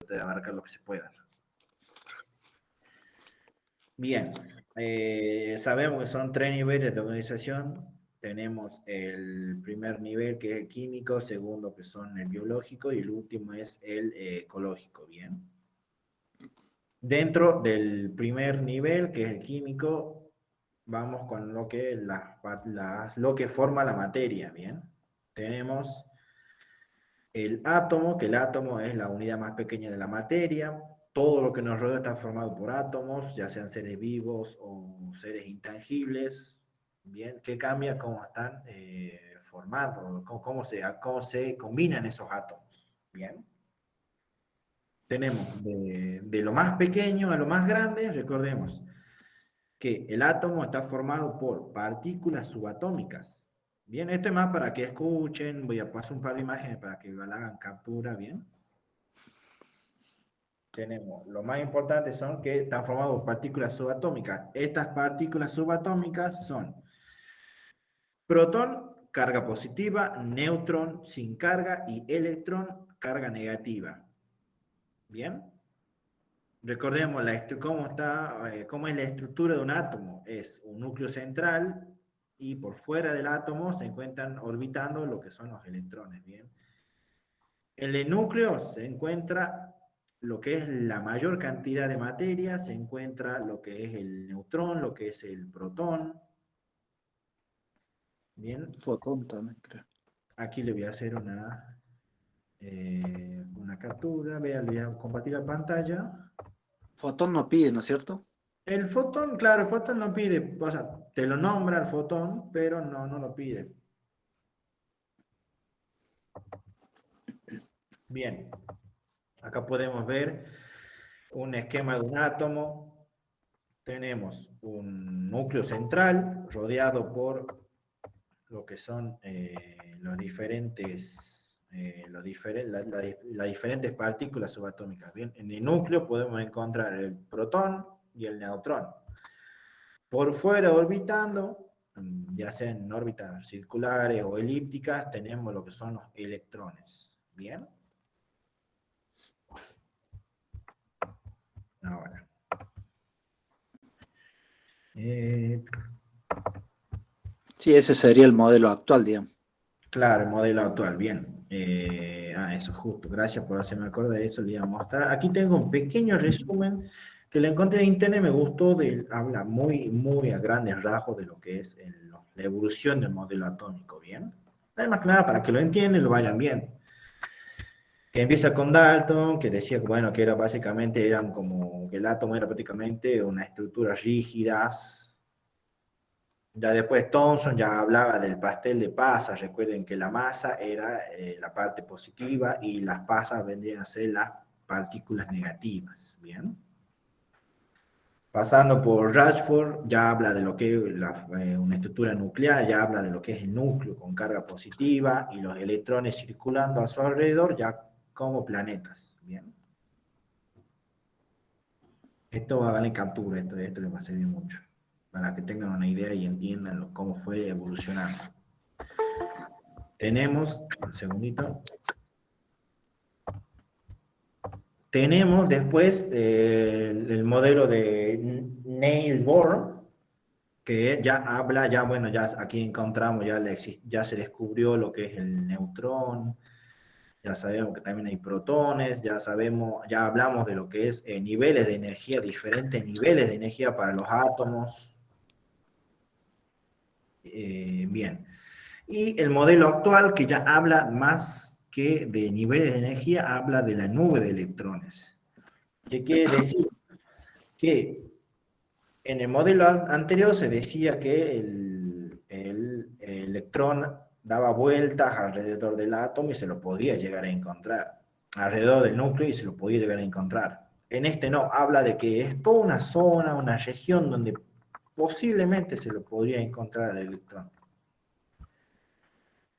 de abarcar lo que se pueda. Bien, sabemos que son 3 niveles de organización. Tenemos el primer nivel, que es el químico, segundo, que son el biológico, y el último es el ecológico. Bien. Dentro del primer nivel, que es el químico, vamos con lo que, lo que forma la materia. Bien. Tenemos el átomo, que el átomo es la unidad más pequeña de la materia. Todo lo que nos rodea está formado por átomos, ya sean seres vivos o seres intangibles. Bien, ¿qué cambia? ¿Cómo están formados? ¿Cómo se combinan esos átomos? Bien. Tenemos de lo más pequeño a lo más grande, recordemos que el átomo está formado por partículas subatómicas. Bien, esto es más para que escuchen, voy a pasar un par de imágenes para que la hagan captura, bien. Tenemos, lo más importante son que están formados por partículas subatómicas. Estas partículas subatómicas son protón, carga positiva, neutrón sin carga y electrón, carga negativa. Bien. Recordemos cómo es la estructura de un átomo. Es un núcleo central y por fuera del átomo se encuentran orbitando lo que son los electrones. Bien. En el núcleo se encuentra lo que es la mayor cantidad de materia, se encuentra lo que es el neutrón, lo que es el protón. Bien. Fotón también, creo. Aquí le voy a hacer una captura. Vean, le voy a compartir la pantalla. Fotón no pide, ¿no es cierto? El fotón, claro, el fotón no pide, o sea, te lo nombra el fotón, pero no lo pide. Bien, acá podemos ver un esquema de un átomo. Tenemos un núcleo central rodeado por lo que son las diferentes partículas subatómicas. Bien, en el núcleo podemos encontrar el protón y el neutrón. Por fuera, orbitando, ya sea en órbitas circulares o elípticas, tenemos lo que son los electrones. Bien. Ahora. Sí, ese sería el modelo actual, digamos. Claro, el modelo actual, bien. Eso, justo. Gracias por hacerme acordar de eso, le iba a mostrar. Aquí tengo un pequeño resumen que lo encontré en internet, me gustó, habla muy a grandes rasgos de lo que es la evolución del modelo atómico, bien. Además que nada, para que lo entiendan y lo vayan bien. Que empieza con Dalton, que decía que, bueno, que era básicamente, eran como, que el átomo era prácticamente una estructura rígidas. Ya después Thomson ya hablaba del pastel de pasas. Recuerden que la masa era la parte positiva y las pasas vendrían a ser las partículas negativas, ¿bien? Pasando por Rutherford, ya habla de lo que es una estructura nuclear, ya habla de lo que es el núcleo con carga positiva y los electrones circulando a su alrededor ya como planetas, ¿bien? Esto hagan captura, esto les va a servir mucho, para que tengan una idea y entiendan cómo fue evolucionando. Tenemos, un segundito. Tenemos después el modelo de Neil Bohr, que ya habla, ya bueno, ya aquí encontramos, ya se descubrió lo que es el neutrón, ya sabemos que también hay protones, ya sabemos, ya hablamos de lo que es niveles de energía, diferentes niveles de energía para los átomos. Bien. Y el modelo actual, que ya habla más que de niveles de energía, habla de la nube de electrones. ¿Qué quiere decir? Que en el modelo anterior se decía que el electrón daba vueltas alrededor del átomo y se lo podía llegar a encontrar, alrededor del núcleo y se lo podía llegar a encontrar. En este no, habla de que es toda una zona, una región donde posiblemente se lo podría encontrar el electrón.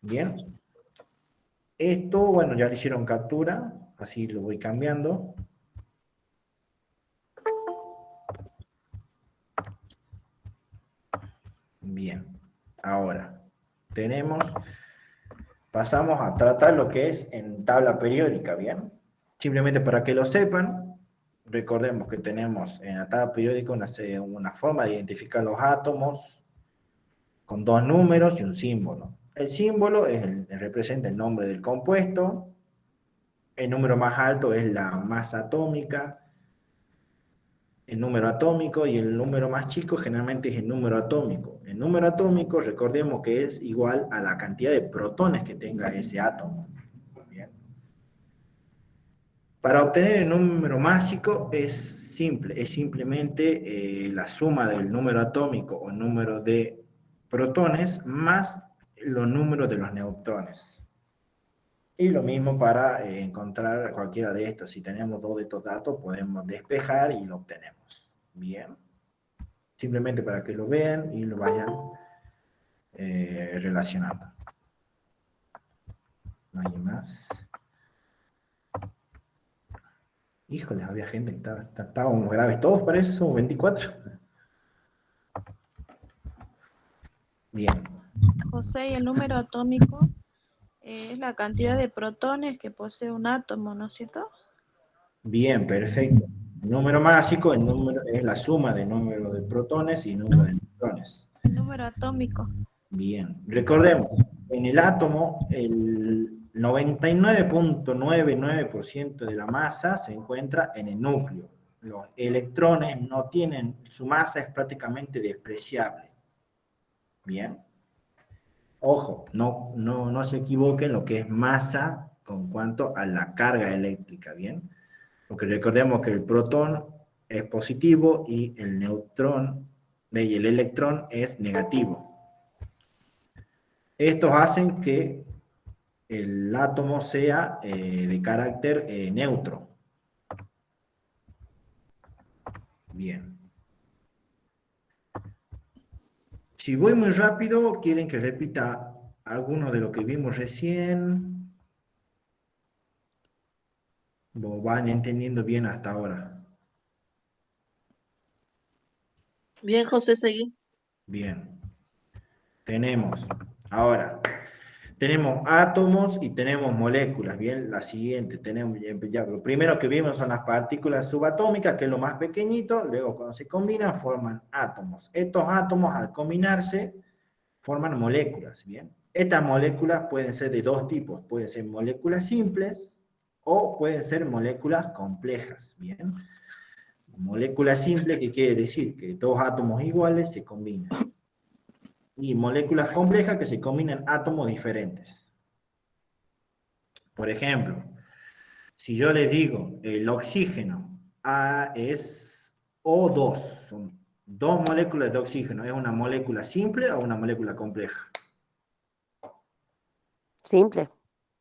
Bien. Esto, bueno, ya le hicieron captura, así lo voy cambiando. Bien, ahora pasamos a tratar lo que es en tabla periódica, ¿bien? Simplemente para que lo sepan, recordemos que tenemos en la tabla periódica una forma de identificar los átomos con dos números y un símbolo. El símbolo representa el nombre del compuesto, el número más alto es la masa atómica, el número atómico, y el número más chico generalmente es el número atómico. El número atómico, recordemos que es igual a la cantidad de protones que tenga ese átomo. Bien. Para obtener el número másico es simple, es simplemente la suma del número atómico o número de protones más los números de los neutrones. Y lo mismo para encontrar cualquiera de estos. Si tenemos dos de estos datos, podemos despejar y lo obtenemos. Bien. Simplemente para que lo vean y lo vayan relacionando. No hay más. Híjole, había gente que estábamos graves todos, parece, somos 24. Bien. José, y el número atómico es la cantidad de protones que posee un átomo, ¿no es cierto? Bien, perfecto. El número másico es la suma del número de protones y número de neutrones. El número atómico. Bien, recordemos, en el átomo el 99.99% de la masa se encuentra en el núcleo. Los electrones no tienen, su masa es prácticamente despreciable. Bien. Ojo, no se equivoquen lo que es masa con cuanto a la carga eléctrica, ¿bien? Porque recordemos que el protón es positivo y el neutrón y el electrón es negativo. Estos hacen que el átomo sea de carácter neutro. Bien. Si voy muy rápido, quieren que repita alguno de lo que vimos recién. ¿O van entendiendo bien hasta ahora? Bien, José, seguí. Bien. Ahora, tenemos átomos y tenemos moléculas. Bien, la siguiente, tenemos ya lo primero que vimos son las partículas subatómicas, que es lo más pequeñito, luego cuando se combinan forman átomos. Estos átomos al combinarse forman moléculas, ¿bien? Estas moléculas pueden ser de dos tipos, pueden ser moléculas simples o pueden ser moléculas complejas, ¿bien? Molécula simple, que quiere decir que dos átomos iguales se combinan. Y moléculas complejas, que se combinan átomos diferentes. Por ejemplo, si yo le digo el oxígeno es O2, son dos moléculas de oxígeno, ¿es una molécula simple o una molécula compleja? Simple.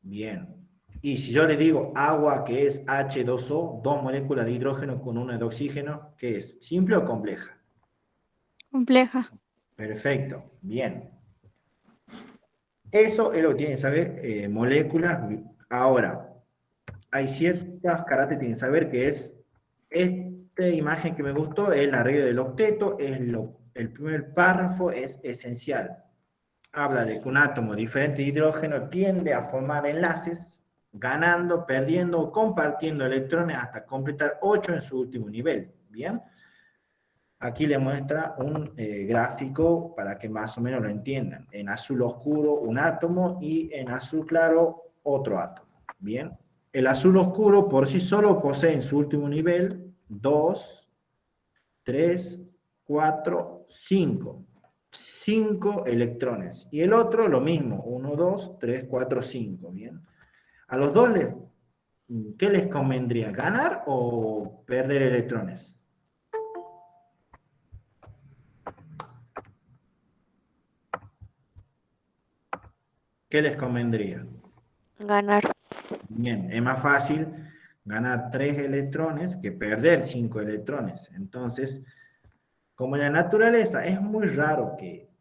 Bien. Y si yo le digo agua, que es H2O, dos moléculas de hidrógeno con una de oxígeno, ¿qué es? ¿Simple o compleja? Compleja. Perfecto, bien. Eso es lo que tienen que saber moléculas. Ahora, hay ciertas características que tienen que saber, que es esta imagen que me gustó, es la regla del octeto, el primer párrafo es esencial. Habla de que un átomo diferente de hidrógeno tiende a formar enlaces, ganando, perdiendo o compartiendo electrones hasta completar 8 en su último nivel. Bien. Aquí le muestra un gráfico para que más o menos lo entiendan. En azul oscuro un átomo y en azul claro otro átomo. Bien. El azul oscuro por sí solo posee en su último nivel 2, 3, 4, 5. 5 electrones. Y el otro lo mismo. 1, 2, 3, 4, 5. Bien. A los dos, ¿qué les convendría? ¿Ganar o perder electrones? ¿Qué les convendría? Ganar. Bien, es más fácil ganar 3 electrones que perder 5 electrones. Entonces, como en la naturaleza es muy raro que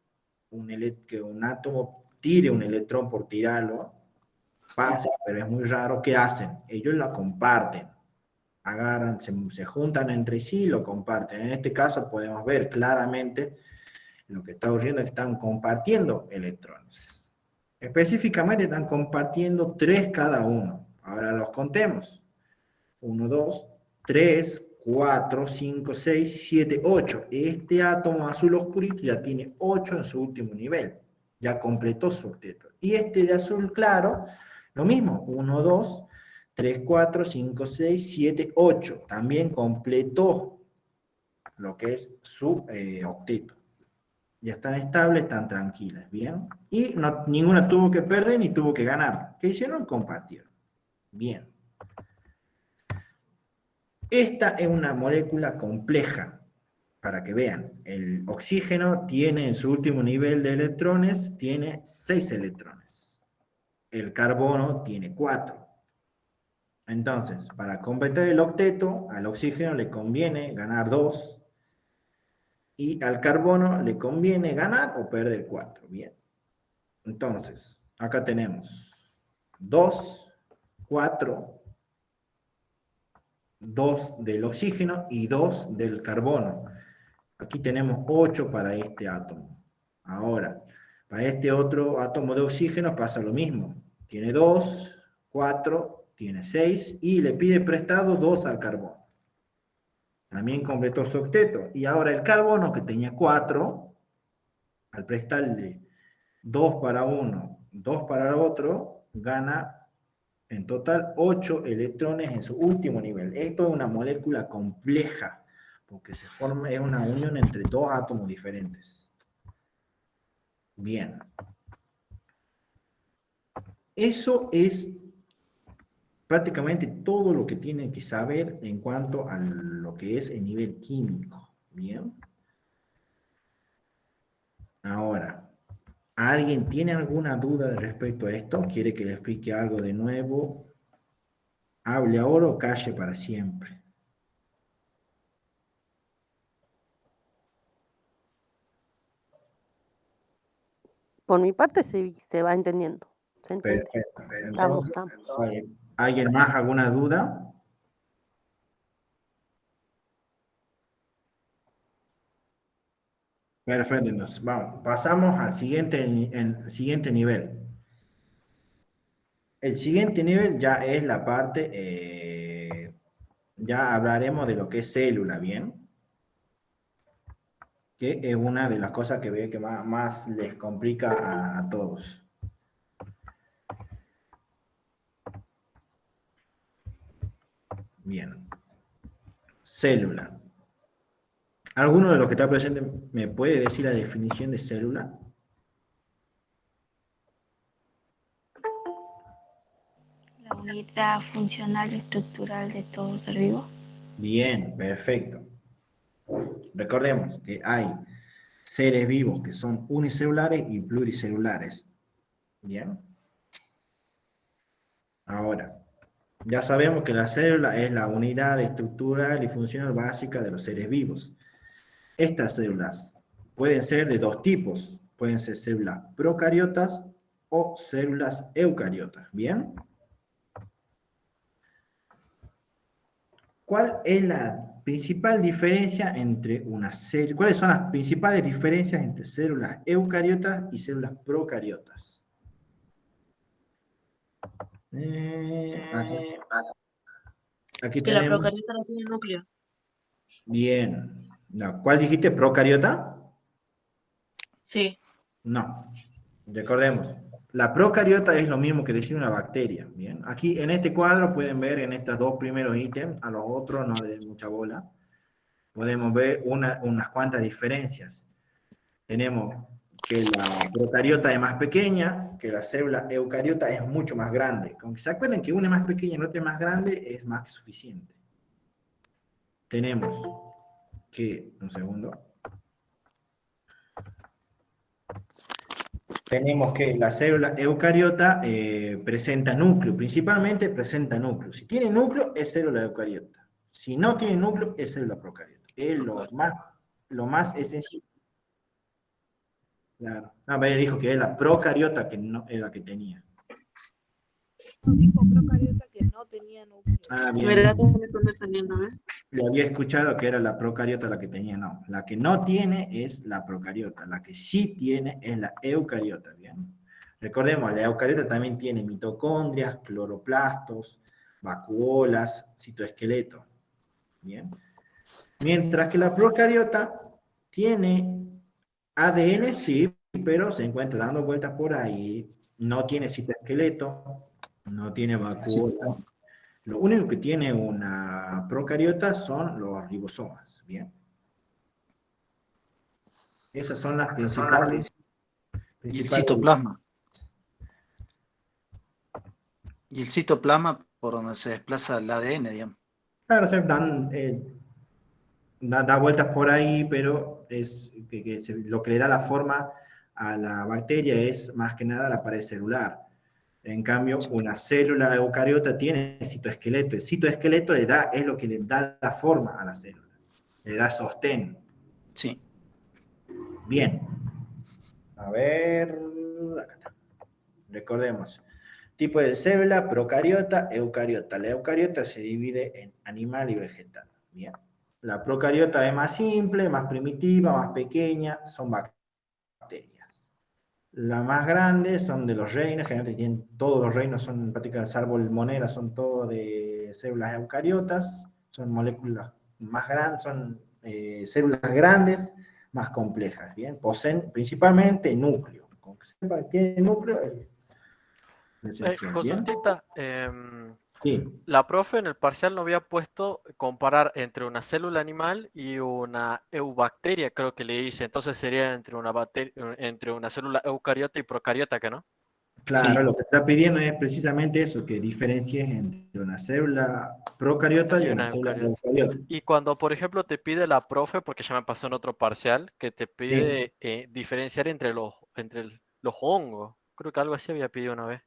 un átomo tire un electrón por tirarlo, pasa, pero es muy raro. ¿Qué hacen? Ellos la comparten. Agarran, se juntan entre sí y lo comparten. En este caso podemos ver claramente lo que está ocurriendo, es que están compartiendo electrones. Específicamente están compartiendo 3 cada uno. Ahora los contemos. 1, 2, 3, 4, 5, 6, 7, 8. Este átomo azul oscurito ya tiene 8 en su último nivel. Ya completó su octeto. Y este de azul claro, lo mismo. 1, 2, 3, 4, 5, 6, 7, 8. También completó lo que es su octeto. Ya están estables, están tranquilas, ¿bien? Y no, ninguna tuvo que perder ni tuvo que ganar. ¿Qué hicieron? Compartieron. Bien. Esta es una molécula compleja, para que vean. El oxígeno tiene en su último nivel de electrones, tiene 6 electrones. El carbono tiene 4. Entonces, para completar el octeto, al oxígeno le conviene ganar 2 y al carbono le conviene ganar o perder 4. Bien. Entonces, acá tenemos 2, 4, 2 del oxígeno y 2 del carbono. Aquí tenemos 8 para este átomo. Ahora, para este otro átomo de oxígeno pasa lo mismo. Tiene 2, 4, tiene 6 y le pide prestado 2 al carbono. También completó su octeto. Y ahora el carbono, que tenía 4, al prestarle 2 para uno, 2 para el otro, gana en total 8 electrones en su último nivel. Esto es una molécula compleja, porque se forma, es una unión entre dos átomos diferentes. Bien. Eso es prácticamente todo lo que tienen que saber en cuanto a lo que es el nivel químico. Bien. Ahora, ¿alguien tiene alguna duda respecto a esto? ¿Quiere que le explique algo de nuevo? Hable ahora o calle para siempre. Por mi parte se va entendiendo. ¿Se entiende? Perfecto. Estamos. Entonces, ¿alguien más alguna duda? Perfecto, entonces vamos, pasamos al siguiente nivel. El siguiente nivel ya es la parte, ya hablaremos de lo que es célula, ¿bien? Que es una de las cosas que ve que más les complica a todos. Bien. Célula. ¿Alguno de los que está presente me puede decir la definición de célula? La unidad funcional y estructural de todo ser vivo. Bien, perfecto. Recordemos que hay seres vivos que son unicelulares y pluricelulares. Bien. Ahora, ya sabemos que la célula es la unidad estructural y funcional básica de los seres vivos. Estas células pueden ser de dos tipos. Pueden ser células procariotas o células eucariotas. ¿Bien? ¿Cuál es la principal diferencia entre una célula? ¿Cuáles son las principales diferencias entre células eucariotas y células procariotas? Aquí Que la tenemos. procariota no tiene núcleo. Bien. No, ¿cuál dijiste? ¿Procariota? Sí. No. Recordemos. La procariota es lo mismo que decir una bacteria. Bien. Aquí en este cuadro pueden ver en estos dos primeros ítems, a los otros no le den mucha bola. Podemos ver unas cuantas diferencias. Tenemos que la procariota es más pequeña, que la célula eucariota es mucho más grande. Con que se acuerden que una es más pequeña y la otra es más grande, es más que suficiente. Tenemos que, un segundo. Tenemos que la célula eucariota presenta núcleo, principalmente presenta núcleo. Si tiene núcleo, es célula eucariota. Si no tiene núcleo, es célula procariota. Es lo más esencial. Claro. No, pero ella dijo que es la procariota que no es la que tenía. Dijo procariota que no tenía núcleo. Ah, bien. ¿Verdad que me estoy saliendo, ¿ves? Le había escuchado que era la procariota la que tenía, no. La que no tiene es la procariota. La que sí tiene es la eucariota, ¿bien? Recordemos, la eucariota también tiene mitocondrias, cloroplastos, vacuolas, citoesqueleto. Bien. Mientras que la procariota tiene ADN, sí, pero se encuentra dando vueltas por ahí, no tiene citoesqueleto, no tiene vacuola. Lo único que tiene una procariota son los ribosomas, ¿bien? Esas son las principales. Y el citoplasma. Y el citoplasma por donde se desplaza el ADN, digamos. Claro, se dan, da vueltas por ahí, pero es lo que le da la forma a la bacteria es más que nada la pared celular. En cambio, una célula eucariota tiene citoesqueleto. El citoesqueleto es lo que le da la forma a la célula, le da sostén. Sí. Bien. A ver, recordemos. Tipo de célula, procariota, eucariota. La eucariota se divide en animal y vegetal. Bien. La procariota es más simple, más primitiva, más pequeña, son bacterias. Las más grandes son de los reinos, generalmente tienen, todos los reinos son prácticamente, salvo el monera, son todos de células eucariotas, son moléculas más grandes, son células grandes, más complejas, ¿bien? Poseen principalmente núcleo. Con que sepa que tiene núcleo, es esencial, ¿bien? Consultita, Sí. la profe en el parcial no había puesto comparar entre una célula animal y una eubacteria, creo que le dice. Entonces sería entre una célula eucariota y procariota, ¿que no? Claro, Sí. lo que está pidiendo es precisamente eso, que diferencies entre una célula procariota y Y una una célula eucariota. eucariota. Y cuando, por ejemplo, te pide la profe, porque ya me pasó en otro parcial, que te Sí. pide diferenciar los hongos. Creo que algo así había pedido una vez.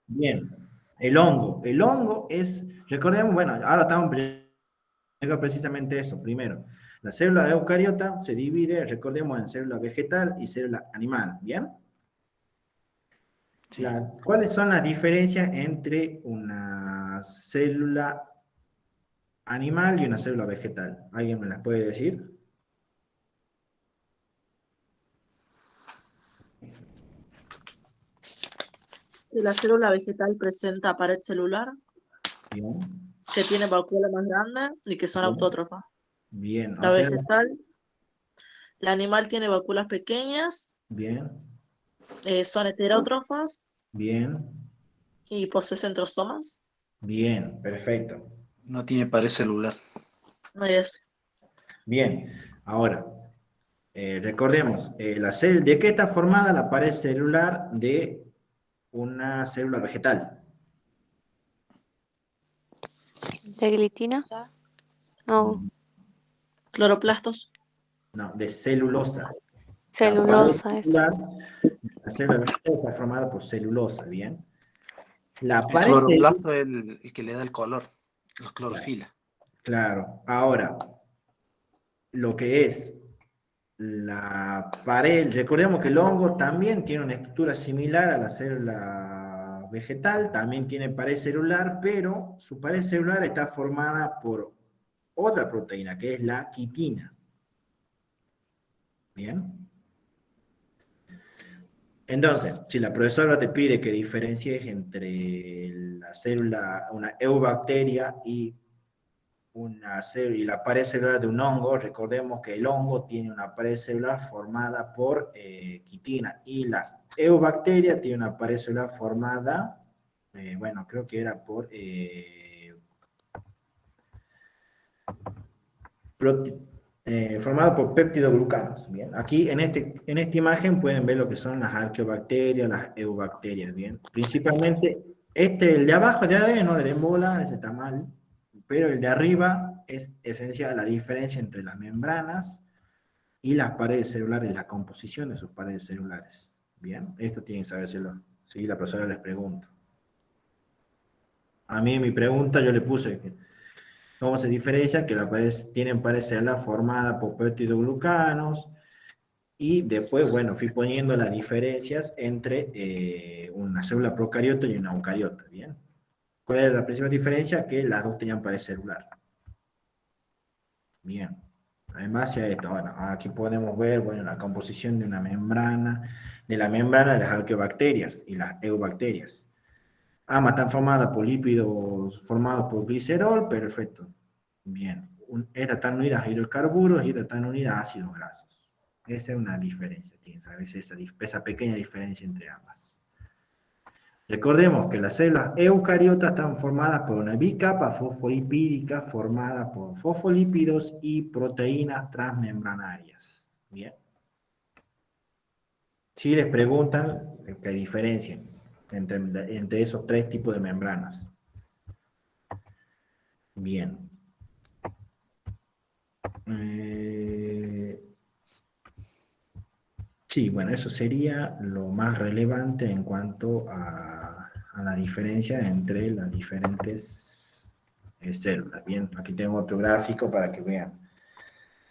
Bien, el hongo. El hongo es, recordemos, bueno, ahora estamos viendo precisamente eso. Primero, la célula eucariota se divide, recordemos, en célula vegetal y célula animal. ¿Bien? Sí. ¿Cuáles son las diferencias entre una célula animal y una célula vegetal? ¿Alguien me las puede decir? Que la célula vegetal presenta pared celular, Bien, que tiene vacuola más grande y que son bien, autótrofas. bien. O La sea, vegetal, la animal tiene vacuolas pequeñas, bien, son heterótrofas bien, y posee centrosomas. bien, perfecto. No tiene pared celular. No es. Bien, ahora, recordemos, ¿de qué está formada la pared celular de una célula vegetal? ¿De glitina? No, Cloroplastos. No, de celulosa. La pared celulosa es. celular de la célula vegetal está formada por celulosa, ¿bien? La El pared celular, cloroplasto es el que le da el color, los clorofilas. claro, ahora, lo que es la pared, recordemos que el hongo también tiene una estructura similar a la célula vegetal, también tiene pared celular, pero su pared celular está formada por otra proteína, que es la quitina. ¿Bien? Entonces, si la profesora te pide que diferencies entre la célula, una eubacteria y y la pared celular de un hongo, recordemos que el hongo tiene una pared celular formada por quitina y la eubacteria tiene una pared celular formada, bueno, creo que era por formado por peptidoglucanos. Bien, aquí en esta imagen pueden ver lo que son las arqueobacterias, las eubacterias. Bien, principalmente el de abajo de ADN no le den bola, ese está mal, pero el de arriba es esencial la diferencia entre las membranas y las paredes celulares, la composición de sus paredes celulares. Bien, esto tienen que sabérselo. Sí, la profesora les pregunta. A mí en mi pregunta yo le puse que ¿cómo se diferencia? Que tienen pared celular formada por peptidoglucanos y después, bueno, fui poniendo las diferencias entre una célula procariota y una eucariota, ¿bien? ¿Cuál es la principal diferencia? Que las dos tenían pared celular. Bien. En base a esto, bueno, aquí podemos ver, bueno, la composición de la membrana de las arqueobacterias y las eubacterias. Ambas están formadas por lípidos formados por glicerol, perfecto. Bien. Estas están unidas a hidrocarburos y estas están unidas a ácidos grasos. Esa es una diferencia, tienen, ¿sabes? Esa pequeña diferencia entre ambas. Recordemos que las células eucariotas están formadas por una bicapa fosfolipídica formada por fosfolípidos y proteínas transmembranarias. Bien. Si les preguntan qué diferencia entre esos tres tipos de membranas. Bien. Sí, bueno, eso sería lo más relevante en cuanto a la diferencia entre las diferentes células. Bien, aquí tengo otro gráfico para que vean.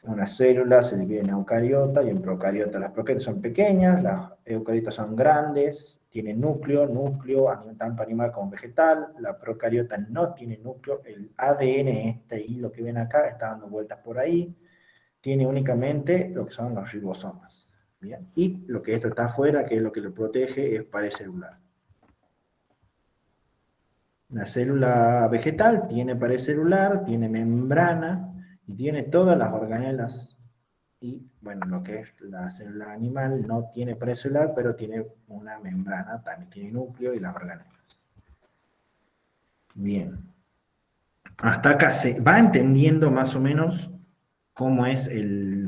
Una célula se divide en eucariota y en procariota. Las procariotas son pequeñas, las eucariotas son grandes, tienen núcleo, tanto animal como vegetal. La procariota no tiene núcleo, el ADN, este hilo que ven acá, está dando vueltas por ahí, tiene únicamente lo que son los ribosomas. ¿Bien? Y lo que esto está afuera, que es lo que lo protege, es pared celular. La célula vegetal tiene pared celular, tiene membrana y tiene todas las organelas. Y bueno, lo que es la célula animal no tiene pared celular, pero tiene una membrana, también tiene núcleo y las organelas. Bien. Hasta acá se va entendiendo más o menos cómo es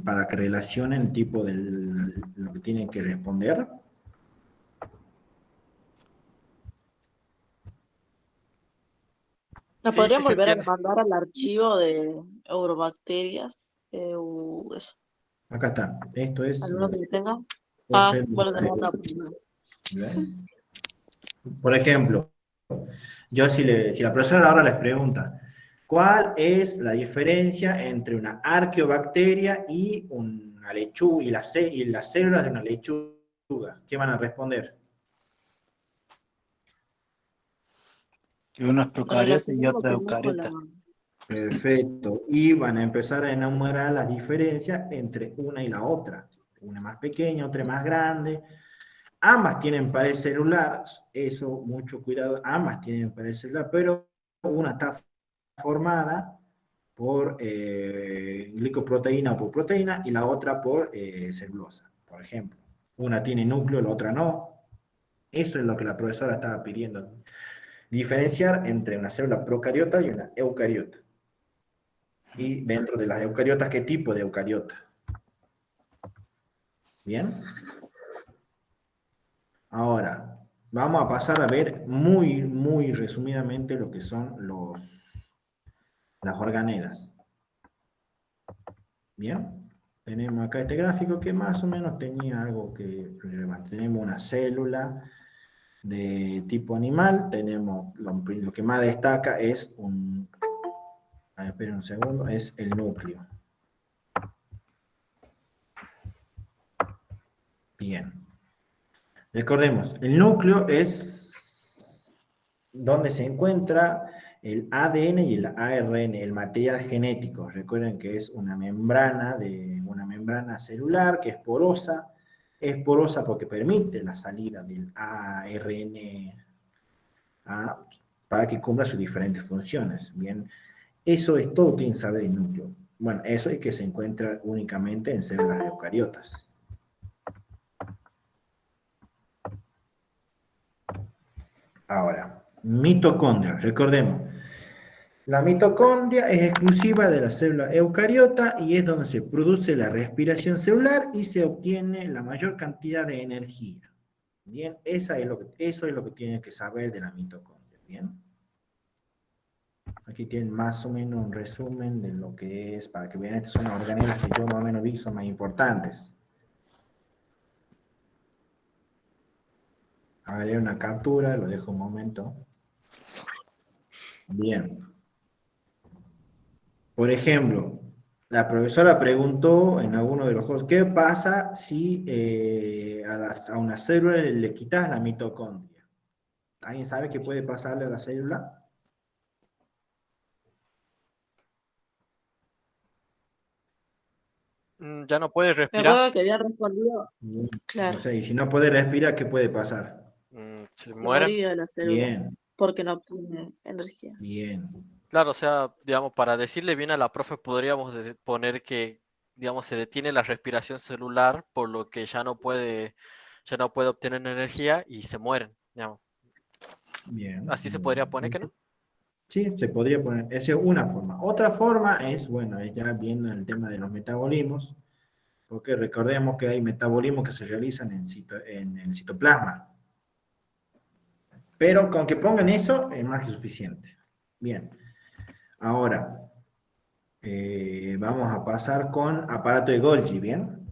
para que relacionen el tipo de lo que tienen que responder. ¿Nos Sí, podrían sí se volver a entiende. mandar al archivo de Eurobacterias? Eso. Acá está. Esto es ¿Alguno que lo tenga? esto es Bueno, tenemos acá. ¿Bien? Por ejemplo, yo si la profesora ahora les pregunta, ¿cuál es la diferencia entre una arqueobacteria y una lechuga y las células de una lechuga? ¿Qué van a responder? Que uno es Lo procariota y otro es relacionamos con la... eucariota. Perfecto. Y van a empezar a enumerar las diferencias entre una y la otra. Una más pequeña, otra más grande. Ambas tienen pared celular, eso, mucho cuidado, ambas tienen pared celular, pero una está formada por glicoproteína o por proteína y la otra por celulosa, por ejemplo. Una tiene núcleo, la otra no. Eso es lo que la profesora estaba pidiendo. Diferenciar entre una célula procariota y una eucariota. Y dentro de las eucariotas, ¿qué tipo de eucariota? ¿Bien? Ahora, vamos a pasar a ver muy, muy resumidamente lo que son las organelas. ¿Bien? Tenemos acá este gráfico que más o menos tenía algo que relevante. Tenemos una célula de tipo animal, tenemos lo que más destaca es a ver, esperen un segundo, es el núcleo. Bien. Recordemos, el núcleo es donde se encuentra el ADN y el ARN, el material genético. Recuerden que es una membrana celular que es porosa. Es porosa porque permite la salida del ARN para que cumpla sus diferentes funciones. Bien, eso es todo, tienen que saber del núcleo. Bueno, eso es que se encuentra únicamente en células eucariotas. Ahora, mitocondria, recordemos, la mitocondria es exclusiva de la célula eucariota y es donde se produce la respiración celular y se obtiene la mayor cantidad de energía. Bien, eso es lo que tienen que saber de la mitocondria. Bien, aquí tienen más o menos un resumen de lo que es, para que vean, estas son las organelas que yo más o menos vi son más importantes. Haré una captura, lo dejo un momento. Bien. Por ejemplo, la profesora preguntó en alguno de los juegos, ¿qué pasa si a una célula le quitas la mitocondria? ¿Alguien sabe qué puede pasarle a la célula? Ya no puede Me respirar. acuerdo que había respondido, No claro, sé, y si no puede respirar, ¿qué puede pasar? Se se muere. moría la célula. Bien. porque no obtiene energía. Bien. Claro, o sea, digamos, para decirle bien a la profe, podríamos poner que, digamos, se detiene la respiración celular, por lo que ya no puede obtener energía y se mueren, digamos. Bien. Así se podría poner, ¿que no? Sí, se podría poner. Esa es una forma. Otra forma es, bueno, es ya viendo el tema de los metabolismos, porque recordemos que hay metabolismos que se realizan en el citoplasma. Pero con que pongan eso es más que suficiente. Bien. Ahora, vamos a pasar con aparato de Golgi, ¿bien?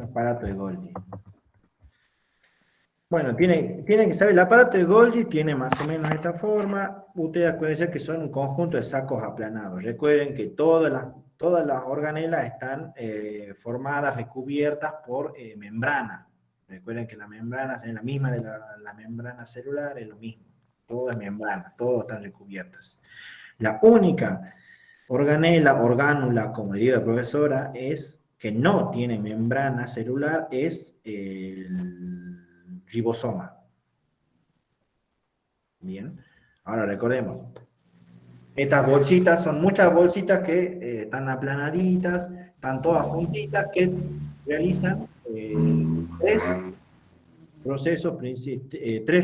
Aparato de Golgi. Bueno, tiene que saber, el aparato de Golgi tiene más o menos esta forma. Ustedes acuérdense que son un conjunto de sacos aplanados. Recuerden que todas las organelas están formadas, recubiertas por membrana. Recuerden que la membrana es la misma de la membrana celular, es lo mismo. Todo es membrana, todos están recubiertas. La única orgánula, como dice la profesora, es que no tiene membrana celular, es el ribosoma. Bien, ahora recordemos, estas bolsitas son muchas bolsitas que están aplanaditas, están todas juntitas, que realizan tres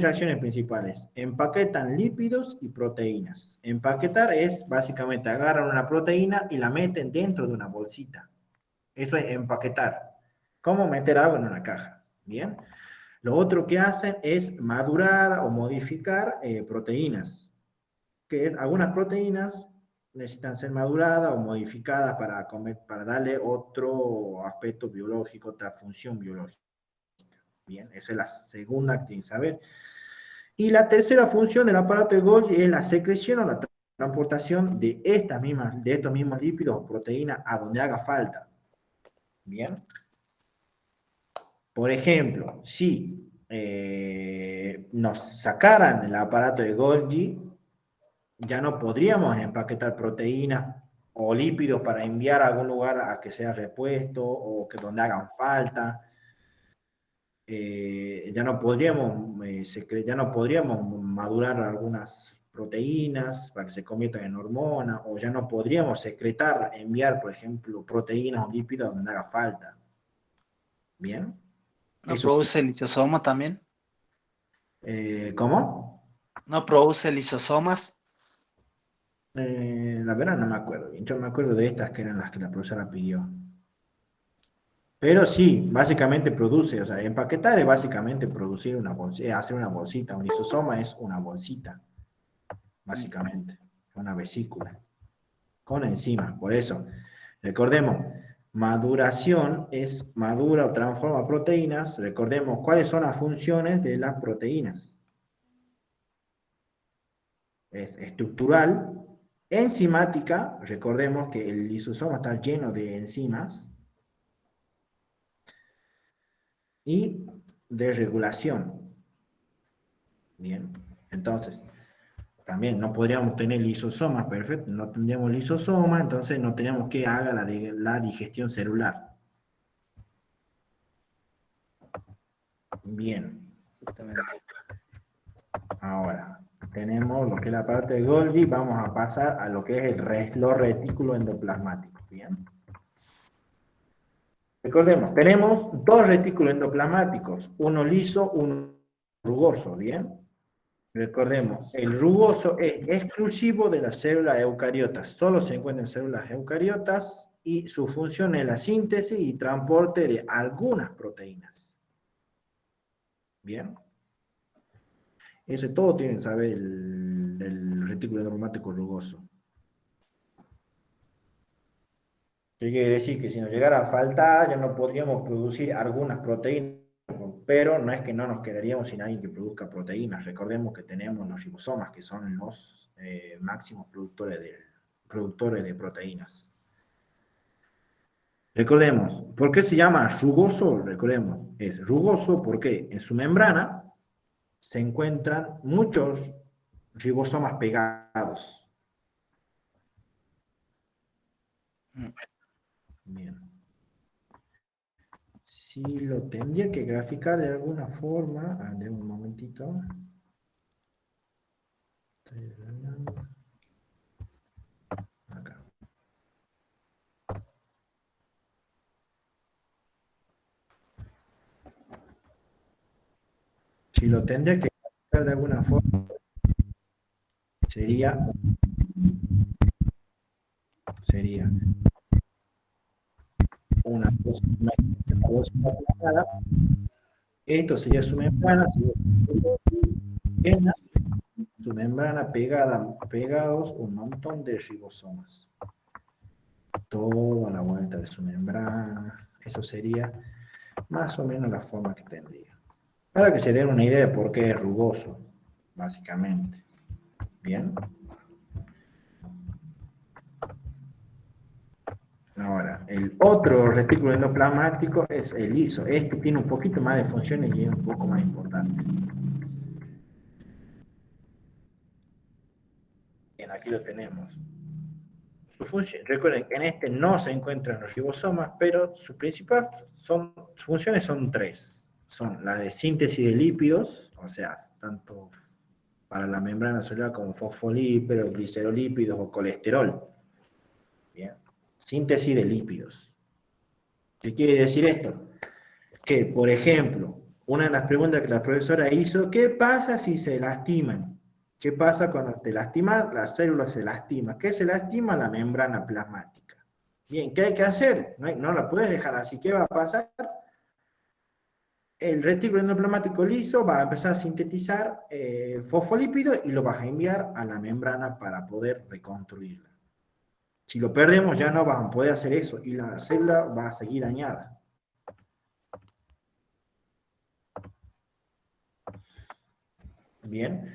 reacciones principales. Empaquetan lípidos y proteínas. Empaquetar es básicamente agarran una proteína y la meten dentro de una bolsita. Eso es empaquetar. ¿Cómo meter algo en una caja? Bien. Lo otro que hacen es madurar o modificar proteínas. Que es, algunas proteínas necesitan ser maduradas o modificadas para darle otro aspecto biológico, otra función biológica. Bien, esa es la segunda que tienen que saber. Y la tercera función del aparato de Golgi es la secreción o la transportación de estos mismos lípidos o proteínas a donde haga falta. Bien. Por ejemplo, si nos sacaran el aparato de Golgi, ya no podríamos empaquetar proteínas o lípidos para enviar a algún lugar a que sea repuesto o que donde hagan falta. Ya no podríamos madurar algunas proteínas para que se conviertan en hormonas, o ya no podríamos enviar, por ejemplo, proteínas o lípidos donde haga falta. ¿Bien? ¿No Eso produce lisosomas también? ¿Cómo? ¿No produce lisosomas? La verdad no me acuerdo bien. Yo me acuerdo de estas que eran las que la profesora pidió. Pero sí, básicamente produce, o sea, empaquetar es básicamente producir una bolsita, hacer una bolsita. Un lisosoma es una bolsita, básicamente, una vesícula, con enzimas. Por eso, recordemos, maduración es madura o transforma proteínas. Recordemos cuáles son las funciones de las proteínas. Es estructural, enzimática, recordemos que el lisosoma está lleno de enzimas, y de regulación. Bien, entonces, también no podríamos tener lisosomas, perfecto, no tendríamos lisosoma, entonces no tenemos que haga la digestión celular. Bien. Exactamente. Ahora, tenemos lo que es la parte de Golgi, vamos a pasar a lo que es los retículos endoplasmáticos. Bien. Recordemos, tenemos dos retículos endoplasmáticos, uno liso, uno rugoso, ¿bien? Recordemos, el rugoso es exclusivo de las células eucariotas, solo se encuentra en células eucariotas y su función es la síntesis y transporte de algunas proteínas. ¿Bien? Eso todo tienen que saber del retículo endoplasmático rugoso. Quiere decir que si nos llegara a faltar, ya no podríamos producir algunas proteínas, pero no es que no nos quedaríamos sin alguien que produzca proteínas. Recordemos que tenemos los ribosomas, que son los máximos productores de proteínas. Recordemos, ¿por qué se llama rugoso? Recordemos, es rugoso porque en su membrana se encuentran muchos ribosomas pegados. Bien. Si lo tendría que graficar de alguna forma, de un momentito. Acá. Si lo tendría que graficar de alguna forma, sería una bolsa aplanada. Esto sería su membrana, su membrana pegados un montón de ribosomas. Toda la vuelta de su membrana. Eso sería más o menos la forma que tendría. Para que se den una idea de por qué es rugoso, básicamente. Bien. Ahora, el otro retículo endoplasmático es el liso. Este tiene un poquito más de funciones y es un poco más importante. Bien, aquí lo tenemos. Recuerden que en este no se encuentran los ribosomas, pero sus funciones son tres. Son la de síntesis de lípidos, o sea, tanto para la membrana celular como fosfolípidos, glicerolípidos o colesterol. Bien. Síntesis de lípidos. ¿Qué quiere decir esto? Que, por ejemplo, una de las preguntas que la profesora hizo, ¿qué pasa si se lastiman? ¿Qué pasa cuando te lastimas? Las células se lastiman. ¿Qué se lastima? La membrana plasmática. Bien, ¿qué hay que hacer? No la puedes dejar así. ¿Qué va a pasar? El retículo endoplasmático liso va a empezar a sintetizar fosfolípidos y lo vas a enviar a la membrana para poder reconstruirla. Si lo perdemos ya no van a poder hacer eso y la célula va a seguir dañada. Bien.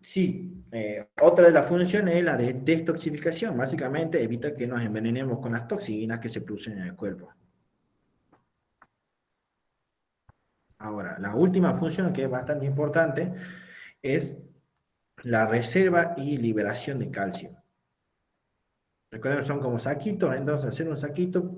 Sí, otra de las funciones es la de destoxificación. Básicamente evita que nos envenenemos con las toxinas que se producen en el cuerpo. Ahora, la última función que es bastante importante es la reserva y liberación de calcio. Recuerden, son como saquitos, entonces hacer un saquito,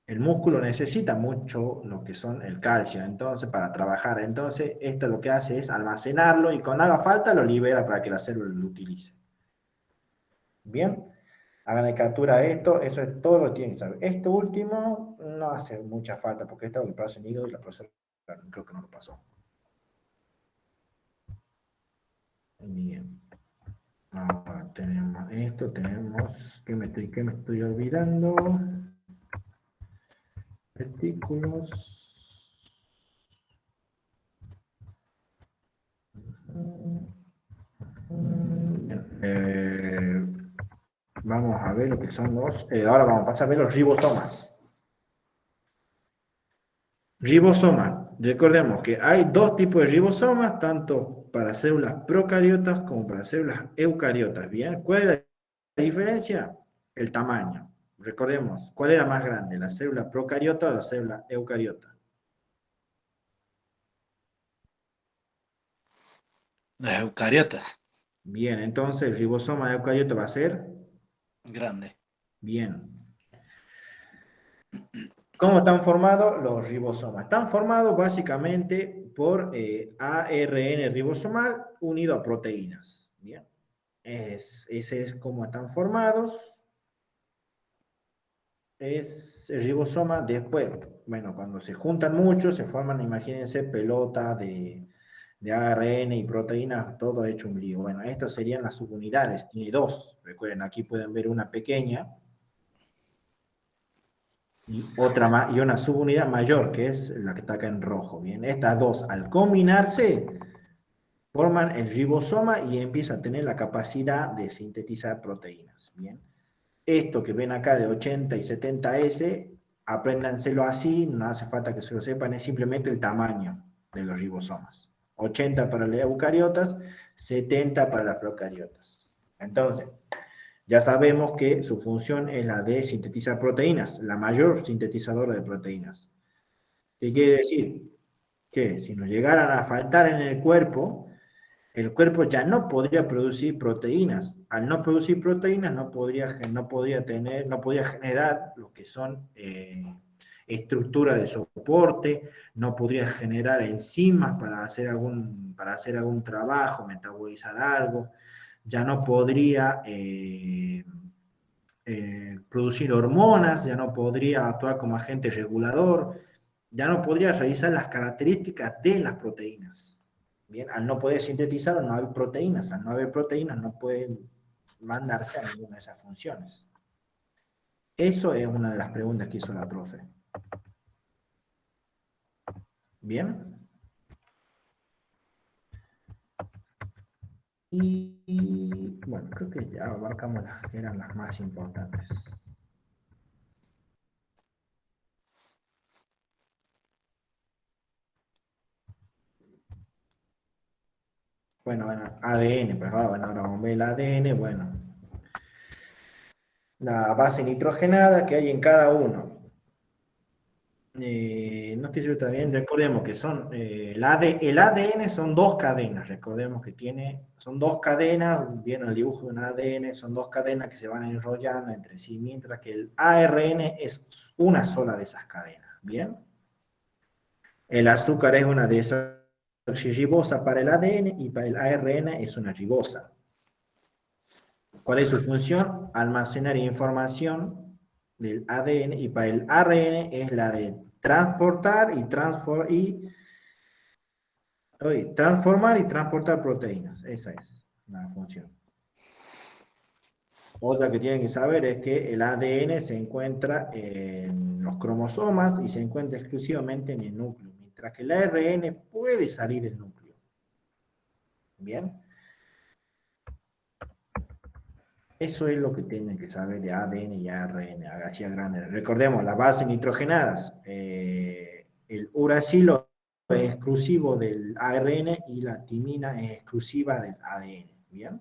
el músculo necesita mucho lo que son el calcio, entonces para trabajar, entonces esto lo que hace es almacenarlo y cuando haga falta lo libera para que la célula lo utilice. Bien, hagan captura de esto, eso es todo lo que tienen que saber. Esto último no hace mucha falta porque esto es lo que pasa en el hígado y la profesora creo que no lo pasó. Bien. Ahora tenemos esto, tenemos, ¿qué me estoy olvidando? Retículos. Vamos a ver lo que son los, ahora vamos a pasar a ver los ribosomas. Ribosomas, recordemos que hay dos tipos de ribosomas, tanto para células procariotas como para células eucariotas. ¿Bien? ¿Cuál es la diferencia? El tamaño. Recordemos, ¿cuál era más grande? ¿La célula procariota o la célula eucariota? Las eucariotas. Bien, entonces el ribosoma eucariota va a ser Grande. bien. ¿Cómo están formados los ribosomas? Están formados básicamente por ARN ribosomal unido a proteínas. Bien. Ese es cómo están formados. Es el ribosoma. Después, bueno, cuando se juntan muchos, se forman, imagínense, pelotas de ARN y proteínas, todo hecho un lío. Bueno, estas serían las subunidades. Tiene dos. Recuerden, aquí pueden ver una pequeña y otra más, y una subunidad mayor, que es la que está acá en rojo. Bien, estas dos, al combinarse, forman el ribosoma y empieza a tener la capacidad de sintetizar proteínas. Bien, esto que ven acá de 80 y 70S, apréndanselo así, no hace falta que se lo sepan, es simplemente el tamaño de los ribosomas. 80 para las eucariotas, 70 para las procariotas. Entonces, ya sabemos que su función es la de sintetizar proteínas, la mayor sintetizadora de proteínas. ¿Qué quiere decir? Que si nos llegaran a faltar en el cuerpo, el cuerpo ya no podría producir proteínas. Al no producir proteínas no podría generar lo que son estructura de soporte, no podría generar enzimas para hacer algún trabajo, metabolizar algo, ya no podría producir hormonas, ya no podría actuar como agente regulador, ya no podría realizar las características de las proteínas. Bien, al no poder sintetizar, no hay proteínas, al no haber proteínas no pueden mandarse a ninguna de esas funciones. Eso es una de las preguntas que hizo la profe. Bien. Y bueno, creo que ya abarcamos las que eran las más importantes. Bueno, ADN, pues ahora vamos a ver el ADN, bueno. La base nitrogenada que hay en cada uno. No estoy seguro también, recordemos que son, el ADN son dos cadenas, recordemos que son dos cadenas, viene el dibujo de un ADN, son dos cadenas que se van enrollando entre sí, mientras que el ARN es una sola de esas cadenas, ¿bien? El azúcar es una desoxirribosa para el ADN y para el ARN es una ribosa. ¿Cuál es su función? Almacenar información del ADN y para el ARN es la de transformar y transportar proteínas. Esa es la función. Otra que tienen que saber es que el ADN se encuentra en los cromosomas y se encuentra exclusivamente en el núcleo, mientras que el ARN puede salir del núcleo. ¿Bien? Eso es lo que tienen que saber de ADN y ARN, así a grandes. Recordemos, las bases nitrogenadas, el uracilo es exclusivo del ARN y la timina es exclusiva del ADN. ¿Bien?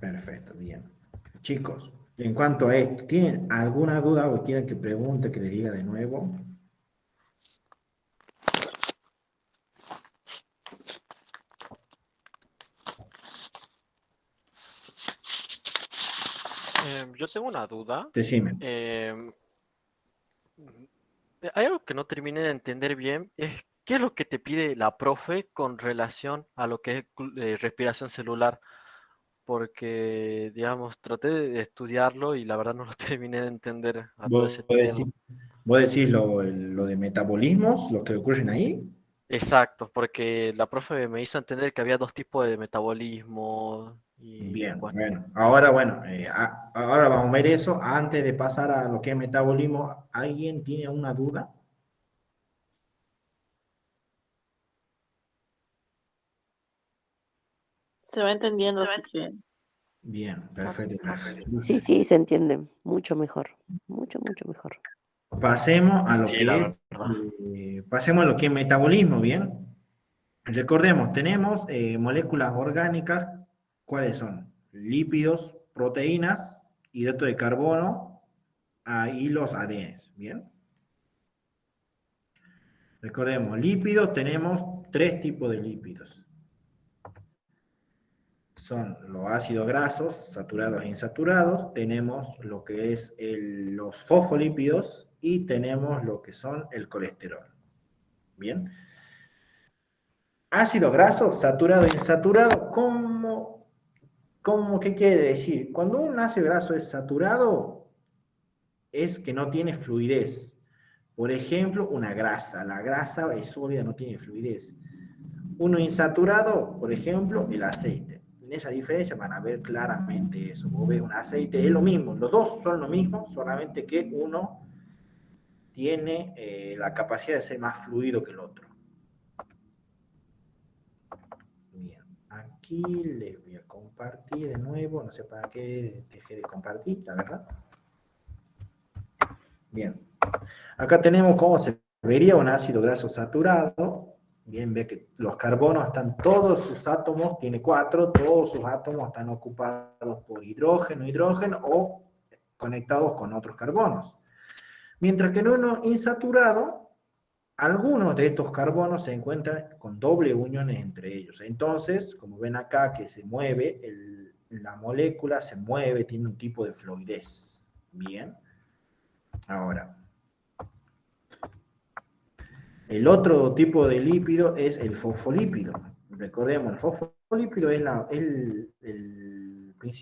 Perfecto, bien. Chicos, en cuanto a esto, ¿tienen alguna duda o quieren que pregunte, que le diga de nuevo? Yo tengo una duda. Decime. Hay algo que no terminé de entender bien. ¿Qué es lo que te pide la profe con relación a lo que es respiración celular? Porque, digamos, traté de estudiarlo y la verdad no lo terminé de entender a todo ese tema. ¿Vos decís lo de metabolismos, lo que ocurren ahí? Exacto, porque la profe me hizo entender que había dos tipos de metabolismo y Bien, bueno. bueno. Ahora, ahora vamos a ver eso. Antes de pasar a lo que es metabolismo, ¿alguien tiene una duda? Se va entendiendo, así que Bien, perfecto. Sí, sí, se entiende mucho mejor. Mucho, mucho mejor. Pasemos a lo Sí, que la es, verdad. pasemos a lo que es metabolismo, ¿bien? Recordemos, tenemos moléculas orgánicas, ¿cuáles son? Lípidos, proteínas, hidrato de carbono y los ADNs, ¿bien? Recordemos, lípidos, tenemos tres tipos de lípidos. Son los ácidos grasos, saturados e insaturados, tenemos lo que es los fosfolípidos y tenemos lo que son el colesterol. ¿Bien? Ácido graso, saturado e insaturado, ¿qué quiere decir? Cuando un ácido graso es saturado, es que no tiene fluidez. Por ejemplo, una grasa. La grasa es sólida, no tiene fluidez. Uno insaturado, por ejemplo, el aceite. En esa diferencia van a ver claramente eso. Vos ves un aceite, es lo mismo. Los dos son lo mismo, solamente que uno tiene la capacidad de ser más fluido que el otro. Bien, aquí les voy a compartir de nuevo. No sé para qué dejé de compartir, la verdad. Bien. Acá tenemos cómo se vería un ácido graso saturado. Bien, ve que los carbonos están, todos sus átomos, tiene 4, todos sus átomos están ocupados por hidrógeno o conectados con otros carbonos. Mientras que en uno insaturado, Algunos de estos carbonos se encuentran con doble uniones entre ellos. Entonces, como ven acá que se mueve, la molécula se mueve, tiene un tipo de fluidez. Bien. Ahora, el otro tipo de lípido es el fosfolípido. Recordemos, el fosfolípido es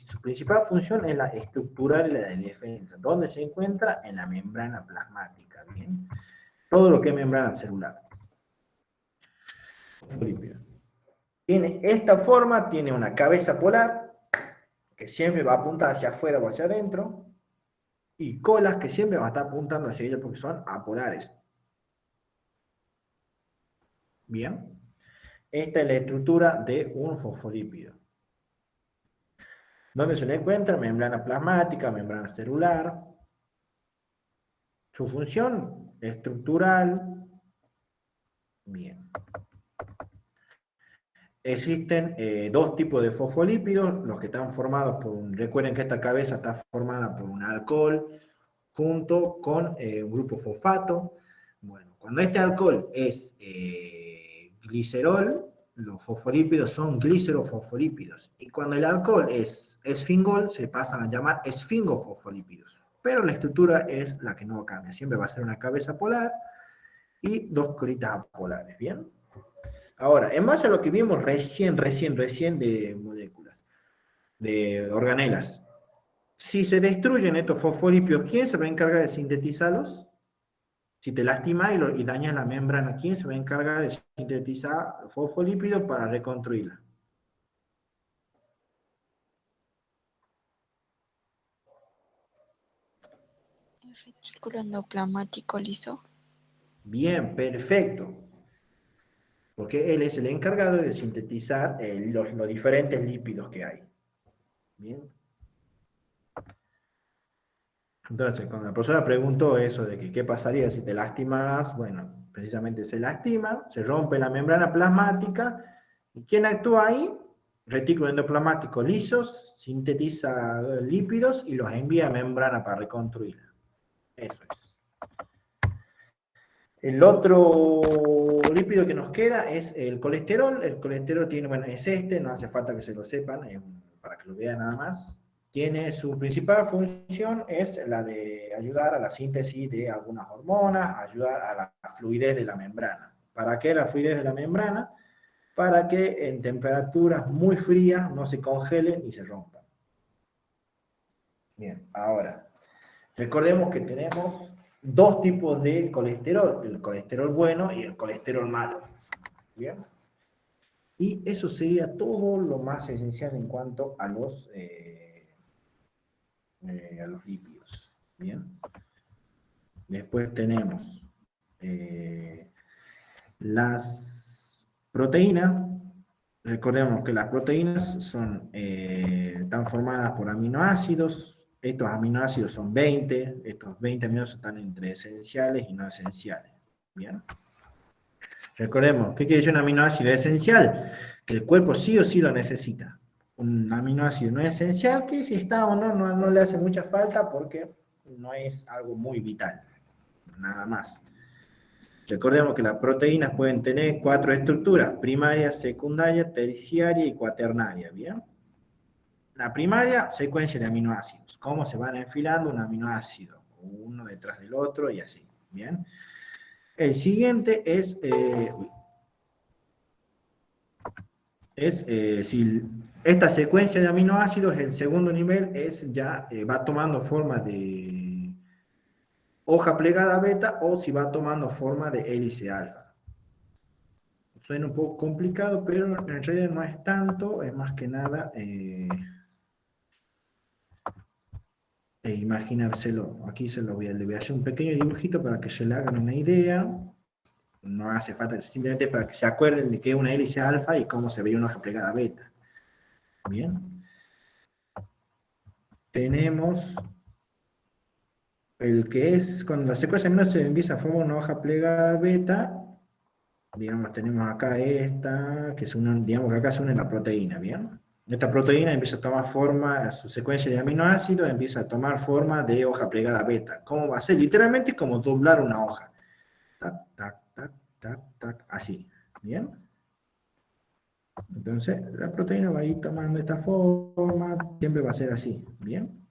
su principal función es la estructural y la de defensa. ¿Dónde se encuentra? En la membrana plasmática. Bien. Todo lo que es membrana celular. Fosfolípido. Tiene esta forma, tiene una cabeza polar que siempre va a apuntar hacia afuera o hacia adentro, y colas que siempre van a estar apuntando hacia ellos porque son apolares. Bien. Esta es la estructura de un fosfolípido. ¿Dónde se le encuentra? Membrana plasmática, membrana celular. Su función estructural. Bien. Existen dos tipos de fosfolípidos, los que están formados por recuerden que esta cabeza está formada por un alcohol junto con un grupo fosfato. Bueno, cuando este alcohol es glicerol, los fosfolípidos son glicerofosfolípidos. Y cuando el alcohol es esfingol, se pasan a llamar esfingofosfolípidos. Pero la estructura es la que no cambia. Siempre va a ser una cabeza polar y dos colitas apolares, ¿bien? Ahora, en base a lo que vimos recién de moléculas, de organelas, si se destruyen estos fosfolípidos, ¿quién se va a encargar de sintetizarlos? Si te lastimas y dañas la membrana, ¿quién se va a encargar de sintetizar fosfolípidos para reconstruirla? El retículo endoplasmático liso. Bien, perfecto. Porque él es el encargado de sintetizar los diferentes lípidos que hay. Bien. Entonces, cuando la profesora preguntó eso de que qué pasaría si te lastimas, bueno, precisamente se lastima, se rompe la membrana plasmática, ¿y quién actúa ahí? Retículo endoplasmático lisos, sintetiza lípidos y los envía a membrana para reconstruirla. Eso es. El otro lípido que nos queda es el colesterol. El colesterol tiene, bueno, es no hace falta que se lo sepan, para que lo vean nada más. Tiene su principal función es la de ayudar a la síntesis de algunas hormonas, ayudar a la fluidez de la membrana. ¿Para qué la fluidez de la membrana? Para que en temperaturas muy frías no se congelen y se rompan. Bien, ahora, recordemos que tenemos dos tipos de colesterol, el colesterol bueno y el colesterol malo. Bien. Y eso sería todo lo más esencial en cuanto a los lípidos. Bien. Después tenemos las proteínas. Recordemos que las proteínas están formadas por aminoácidos. Estos aminoácidos son 20. Estos 20 aminoácidos están entre esenciales y no esenciales. Bien. Recordemos, ¿qué quiere decir un aminoácido esencial? Que el cuerpo sí o sí lo necesita. Un aminoácido no esencial, que si está o no le hace mucha falta porque no es algo muy vital. Nada más. Recordemos que las proteínas pueden tener 4 estructuras: primaria, secundaria, terciaria y cuaternaria. ¿Bien? La primaria, secuencia de aminoácidos. Cómo se van enfilando un aminoácido, uno detrás del otro y así. ¿Bien? El siguiente es si esta secuencia de aminoácidos, el segundo nivel es ya va tomando forma de hoja plegada beta o si va tomando forma de hélice alfa. Suena un poco complicado, pero en realidad no es tanto, es más que nada imaginárselo. Aquí le voy a hacer un pequeño dibujito para que se le hagan una idea. No hace falta, simplemente para que se acuerden de que es una hélice alfa y cómo se veía una hoja plegada beta. Bien. Tenemos el que es, cuando la secuencia de aminoácidos empieza a formar una hoja plegada beta, digamos, tenemos acá esta, que digamos que acá se une la proteína, ¿bien? Esta proteína empieza a tomar forma, su secuencia de aminoácidos empieza a tomar forma de hoja plegada beta. ¿Cómo va a ser? Literalmente como doblar una hoja. Tac, tac, tac, tac, tac, así. ¿Bien? Entonces, la proteína va a ir tomando esta forma, siempre va a ser así. ¿Bien?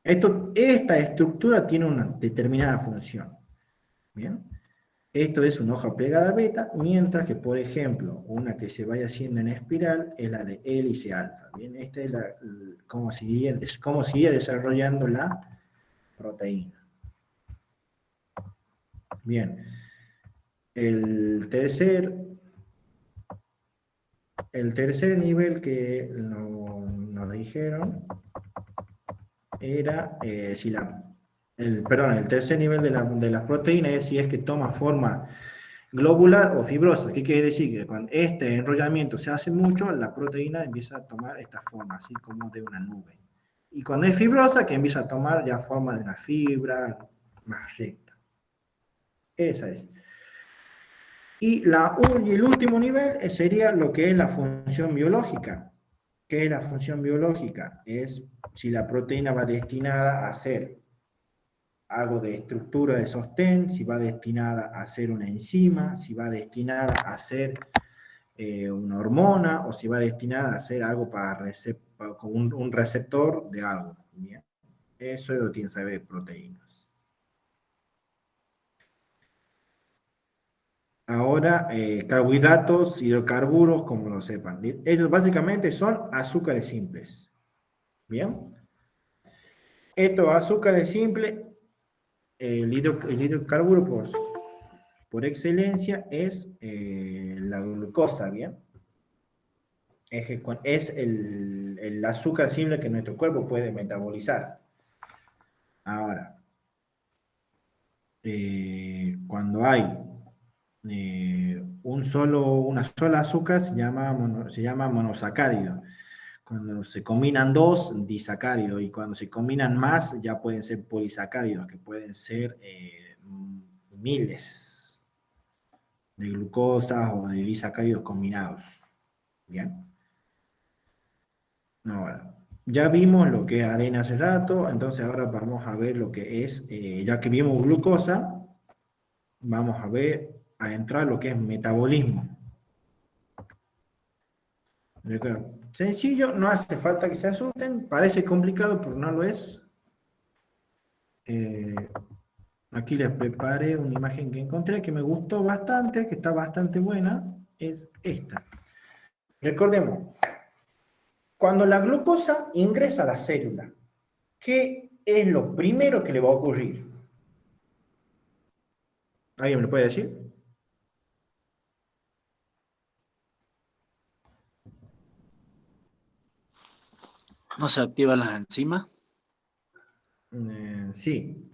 Esta estructura tiene una determinada función. ¿Bien? Esto es una hoja plegada beta, mientras que, por ejemplo, una que se vaya haciendo en espiral es la de hélice alfa. Bien, esta es cómo seguiría desarrollando la proteína. Bien, el tercer nivel que nos dijeron era el tercer nivel de las proteínas es si es que toma forma globular o fibrosa. ¿Qué quiere decir? Que cuando este enrollamiento se hace mucho, la proteína empieza a tomar esta forma, así como de una nube. Y cuando es fibrosa, que empieza a tomar ya forma de una fibra más recta. Esa es. Y el último nivel sería lo que es la función biológica. ¿Qué es la función biológica? Es si la proteína va destinada a ser algo de estructura de sostén, si va destinada a ser una enzima, si va destinada a ser una hormona, o si va destinada a ser algo como un receptor de algo. ¿Bien? Eso es lo que tiene que saber de proteínas. Ahora, carbohidratos, hidrocarburos, como lo sepan. Ellos básicamente son azúcares simples. ¿Bien? Estos azúcares simples, el hidrocarburo por excelencia es la glucosa, ¿bien? Es el azúcar simple que nuestro cuerpo puede metabolizar. Ahora, cuando hay una sola azúcar se llama monosacárido. Cuando se combinan dos, disacáridos, y cuando se combinan más, ya pueden ser polisacáridos, que pueden ser miles de glucosas o de disacáridos combinados. ¿Bien? Ahora, ya vimos lo que es ADN hace rato, entonces ahora vamos a ver lo que es, ya que vimos glucosa, vamos a entrar lo que es metabolismo. Sencillo, no hace falta que se asusten, parece complicado, pero no lo es. Aquí les preparé una imagen que encontré que me gustó bastante, que está bastante buena, es esta. Recordemos, cuando la glucosa ingresa a la célula, ¿qué es lo primero que le va a ocurrir? ¿Alguien me lo puede decir? ¿No se activan las enzimas? Sí.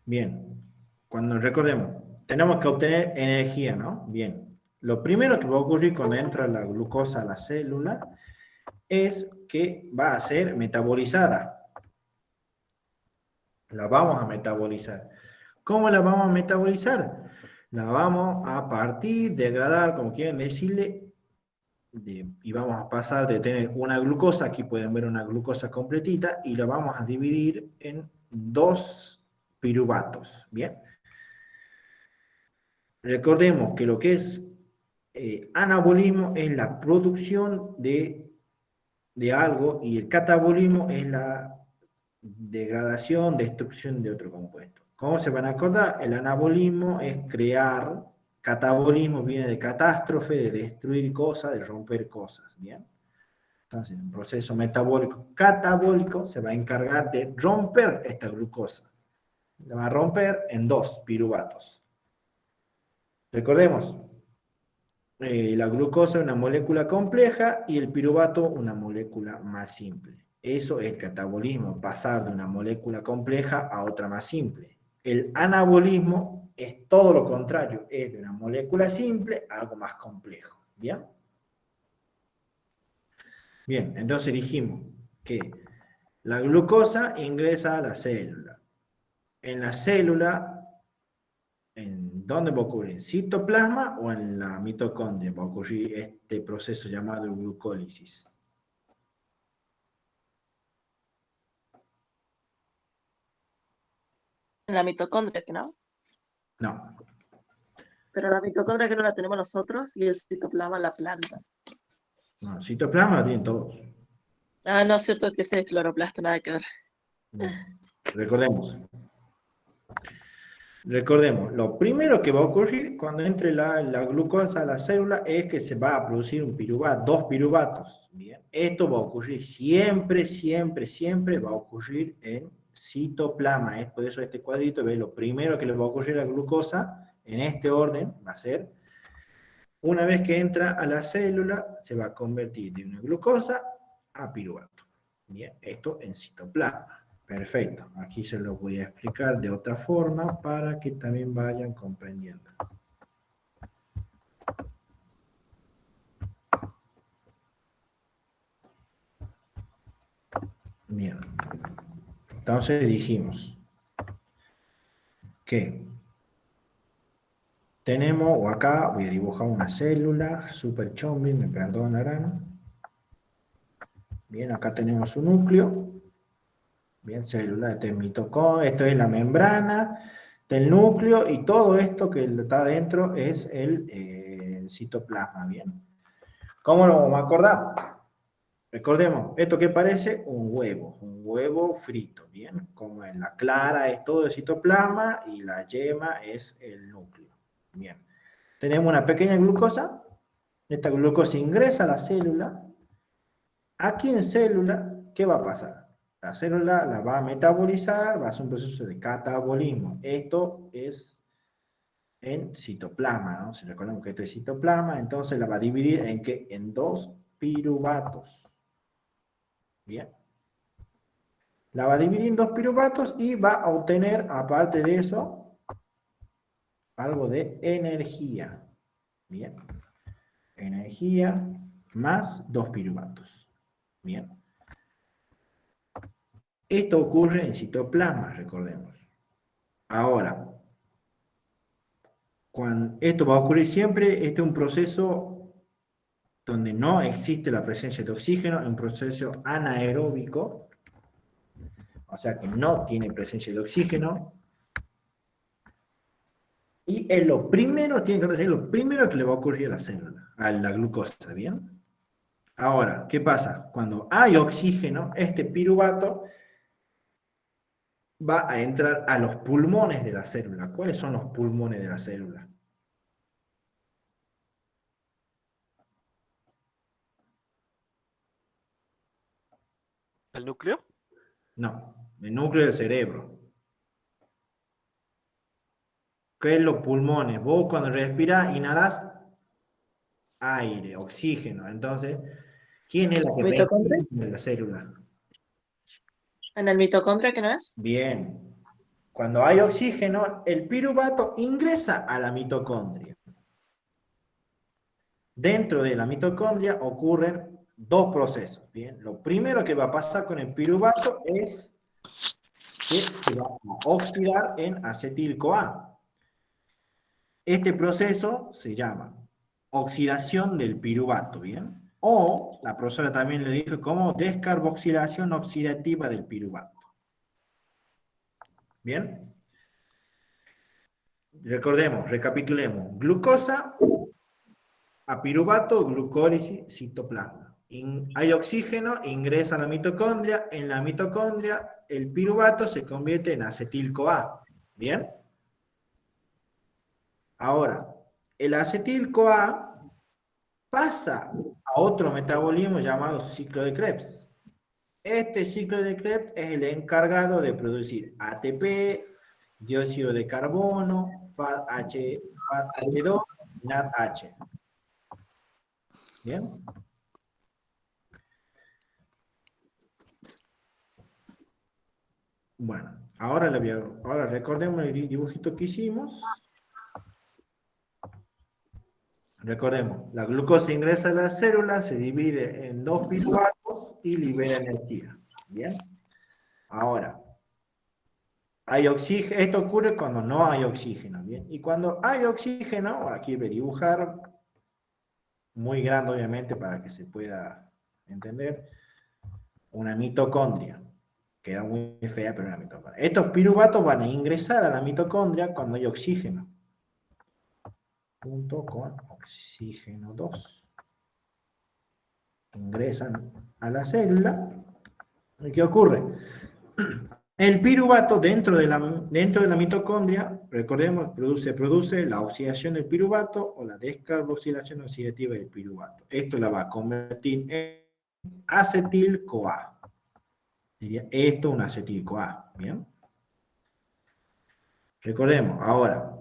Bien. Cuando recordemos, tenemos que obtener energía, ¿no? Bien. Lo primero que va a ocurrir cuando entra la glucosa a la célula es que va a ser metabolizada. La vamos a metabolizar. ¿Cómo la vamos a metabolizar? La vamos a partir, degradar, como quieren decirle, y vamos a pasar de tener una glucosa, aquí pueden ver una glucosa completita, y la vamos a dividir en 2 piruvatos. Bien. Recordemos que lo que es anabolismo es la producción de algo, y el catabolismo es la degradación, destrucción de otro compuesto. ¿Cómo se van a acordar? El anabolismo es crear, catabolismo viene de catástrofe, de destruir cosas, de romper cosas, ¿bien? Entonces, un proceso metabólico catabólico se va a encargar de romper esta glucosa. La va a romper en 2 piruvatos. Recordemos, la glucosa es una molécula compleja y el piruvato una molécula más simple. Eso es el catabolismo, pasar de una molécula compleja a otra más simple. El anabolismo es todo lo contrario, es de una molécula simple a algo más complejo. ¿Bien? Bien, entonces dijimos que la glucosa ingresa a la célula. En la célula, ¿en dónde va a ocurrir? ¿En citoplasma o en la mitocondria va a ocurrir este proceso llamado glucólisis? En la mitocondria, ¿no? No. Pero la mitocondria que no la tenemos nosotros y el citoplasma la planta. No, el citoplasma lo tienen todos. Ah, no es cierto que ese es cloroplasto, nada que ver. Bien. Recordemos, lo primero que va a ocurrir cuando entre la glucosa a la célula es que se va a producir un piruvato, 2 piruvatos. Bien. Esto va a ocurrir siempre, siempre, siempre va a ocurrir en citoplasma. Es por eso este cuadrito, ¿ves? Lo primero que le va a ocurrir a la glucosa, en este orden, va a ser, una vez que entra a la célula, se va a convertir de una glucosa a piruvato. Bien, esto en citoplasma. Perfecto, aquí se lo voy a explicar de otra forma para que también vayan comprendiendo. Bien, entonces dijimos que tenemos, o acá voy a dibujar una célula, super chombi, me perdonarán. Bien, acá tenemos un núcleo. Bien, célula, este es mitocondria, esto es la membrana del núcleo y todo esto que está dentro es el citoplasma, bien. ¿Cómo lo vamos a acordar? Recordemos, esto que parece un huevo frito, bien. Como en la clara es todo el citoplasma y la yema es el núcleo, bien. Tenemos una pequeña glucosa, esta glucosa ingresa a la célula. Aquí en célula, ¿qué va a pasar? La célula la va a metabolizar, va a hacer un proceso de catabolismo. Esto es en citoplasma, ¿no? Si recordamos que esto es citoplasma, entonces la va a dividir en ¿qué? En 2 piruvatos. Bien. La va a dividir en 2 piruvatos y va a obtener, aparte de eso, algo de energía. Bien. Energía más 2 piruvatos. Bien. Esto ocurre en citoplasma, recordemos. Ahora, esto va a ocurrir siempre, este es un proceso donde no existe la presencia de oxígeno, es un proceso anaeróbico, o sea que no tiene presencia de oxígeno, y es lo primero, tiene que ser lo primero que le va a ocurrir a la célula, a la glucosa, ¿bien? Ahora, ¿qué pasa? Cuando hay oxígeno, este piruvato va a entrar a los pulmones de la célula. ¿Cuáles son los pulmones de la célula? ¿El núcleo? No, el núcleo del cerebro. ¿Qué es los pulmones? Vos cuando respirás, inhalás aire, oxígeno. Entonces, ¿quién es la que ¿Mitocondria? respira en la célula? ¿En el mitocondria que no es? Bien. Cuando hay oxígeno, el piruvato ingresa a la mitocondria. Dentro de la mitocondria ocurren 2 procesos. Bien. Lo primero que va a pasar con el piruvato es que se va a oxidar en acetil-CoA. Este proceso se llama oxidación del piruvato, ¿bien? O, la profesora también le dijo como descarboxilación oxidativa del piruvato. ¿Bien? Recordemos, recapitulemos. Glucosa a piruvato, glucólisis, citoplasma. Hay oxígeno, ingresa a la mitocondria. En la mitocondria, el piruvato se convierte en acetil-CoA. ¿Bien? Ahora, el acetil-CoA pasa a otro metabolismo llamado ciclo de Krebs. Este ciclo de Krebs es el encargado de producir ATP, dióxido de carbono, FADH2, NADH. ¿Bien? Bueno, ahora recordemos el dibujito que hicimos. Recordemos, la glucosa ingresa a la célula, se divide en 2 piruvatos y libera energía. ¿Bien? Ahora, hay oxígeno, esto ocurre cuando no hay oxígeno. ¿Bien? Y cuando hay oxígeno, aquí voy a dibujar, muy grande obviamente para que se pueda entender, una mitocondria. Queda muy fea, pero una mitocondria. Estos piruvatos van a ingresar a la mitocondria cuando hay oxígeno. junto con oxígeno 2. Ingresan a la célula. ¿Y qué ocurre? El piruvato dentro de la mitocondria, recordemos, produce la oxidación del piruvato o la descarboxilación oxidativa del piruvato. Esto la va a convertir en acetil-CoA. Sería esto un acetil-CoA, ¿bien? Recordemos, ahora,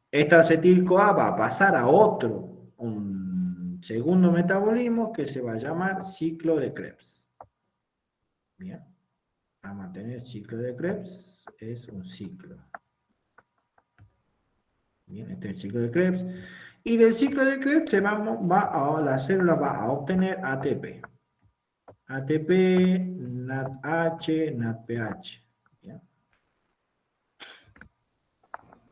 esta acetil-CoA va a pasar a un segundo metabolismo que se va a llamar ciclo de Krebs. Bien. Vamos a tener ciclo de Krebs, es un ciclo. Bien, este es el ciclo de Krebs. Y del ciclo de Krebs la célula va a obtener ATP. ATP, NADH, NADPH. Bien.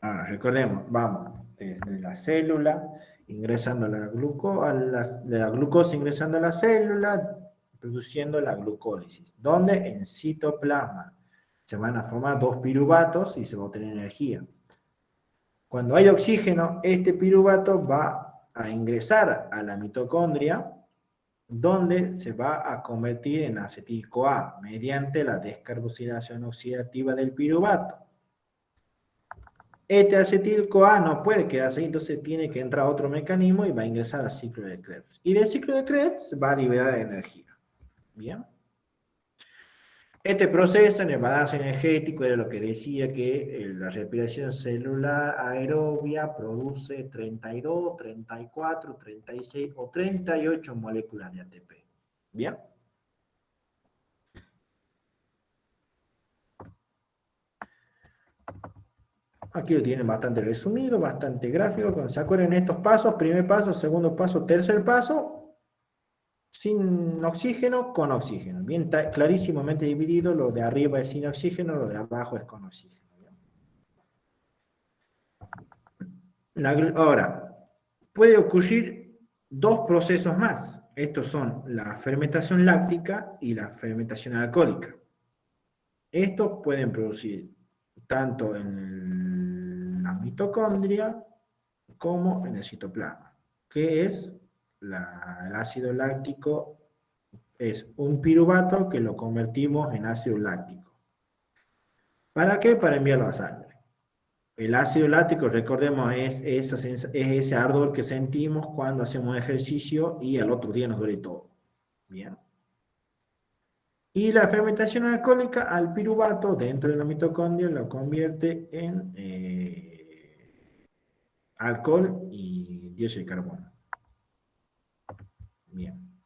Ahora, recordemos, vamos desde la célula, ingresando la glucosa ingresando a la célula, produciendo la glucólisis, donde en citoplasma se van a formar dos piruvatos y se va a obtener energía. Cuando hay oxígeno, este piruvato va a ingresar a la mitocondria, donde se va a convertir en acetil-CoA mediante la descarboxilación oxidativa del piruvato. Este acetil-CoA no puede quedarse ahí, entonces tiene que entrar a otro mecanismo y va a ingresar al ciclo de Krebs. Y del ciclo de Krebs va a liberar energía. Bien. Este proceso en el balance energético era lo que decía que la respiración celular aerobia produce 32, 34, 36 o 38 moléculas de ATP. Bien. Aquí lo tienen bastante resumido, bastante gráfico. Cuando se acuerdan estos pasos, primer paso, segundo paso, tercer paso, sin oxígeno, con oxígeno. Bien, está clarísimamente dividido, lo de arriba es sin oxígeno, lo de abajo es con oxígeno. Ahora, puede ocurrir dos procesos más. Estos son la fermentación láctica y la fermentación alcohólica. Estos pueden producir tanto en la mitocondria como en el citoplasma, que es el ácido láctico, es un piruvato que lo convertimos en ácido láctico. ¿Para qué? Para enviarlo a sangre. El ácido láctico, recordemos, es ese ardor que sentimos cuando hacemos ejercicio y al otro día nos duele todo. Bien. Y la fermentación alcohólica al piruvato dentro de la mitocondria lo convierte en alcohol y dióxido de carbono. Bien.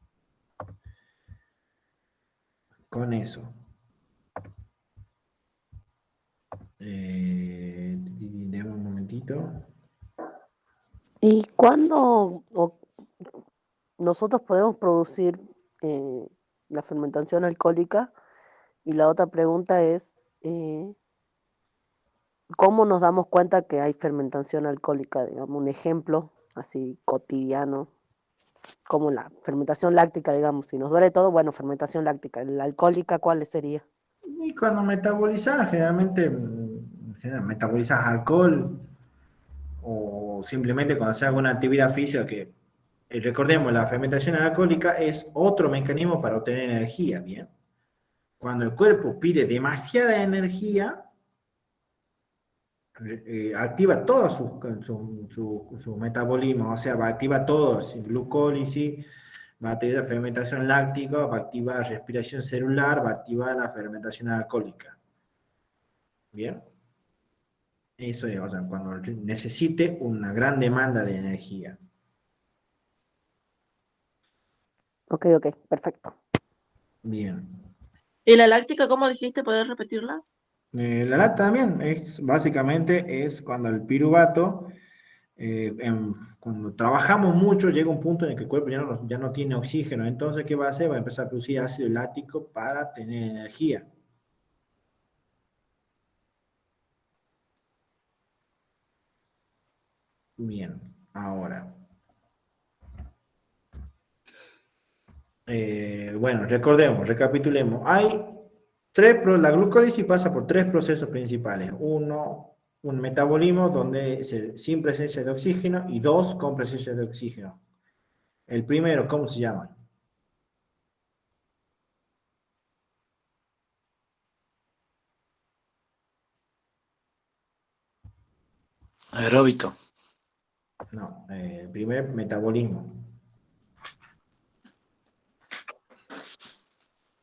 Con eso. Dame un momentito. ¿Y cuándo nosotros podemos producir la fermentación alcohólica? Y la otra pregunta es, ¿cómo nos damos cuenta que hay fermentación alcohólica? Digamos, un ejemplo así cotidiano, como la fermentación láctica, digamos. Si nos duele todo, bueno, fermentación láctica. ¿La alcohólica cuál sería? Y cuando metabolizas, generalmente metabolizas alcohol o simplemente cuando se haga una actividad física que, recordemos, la fermentación alcohólica es otro mecanismo para obtener energía, ¿bien? Cuando el cuerpo pide demasiada energía, activa todo su metabolismo, o sea, va a activar todo, glucólisis, va a activar fermentación láctica, va a activar respiración celular, va a activar la fermentación alcohólica. ¿Bien? Eso es, o sea, cuando necesite una gran demanda de energía. Ok, perfecto. Bien. ¿Y la láctica, cómo dijiste? ¿Puedes repetirla? La lacta también, básicamente es cuando el piruvato, cuando trabajamos mucho, llega un punto en el que el cuerpo ya no tiene oxígeno. Entonces, ¿qué va a hacer? Va a empezar a producir ácido láctico para tener energía. Bien, ahora. Bueno, recapitulemos. La glucólisis pasa por tres procesos principales. Uno, un metabolismo donde sin presencia de oxígeno y 2 con presencia de oxígeno. El primero, ¿cómo se llama? Aeróbico. No, el primer metabolismo.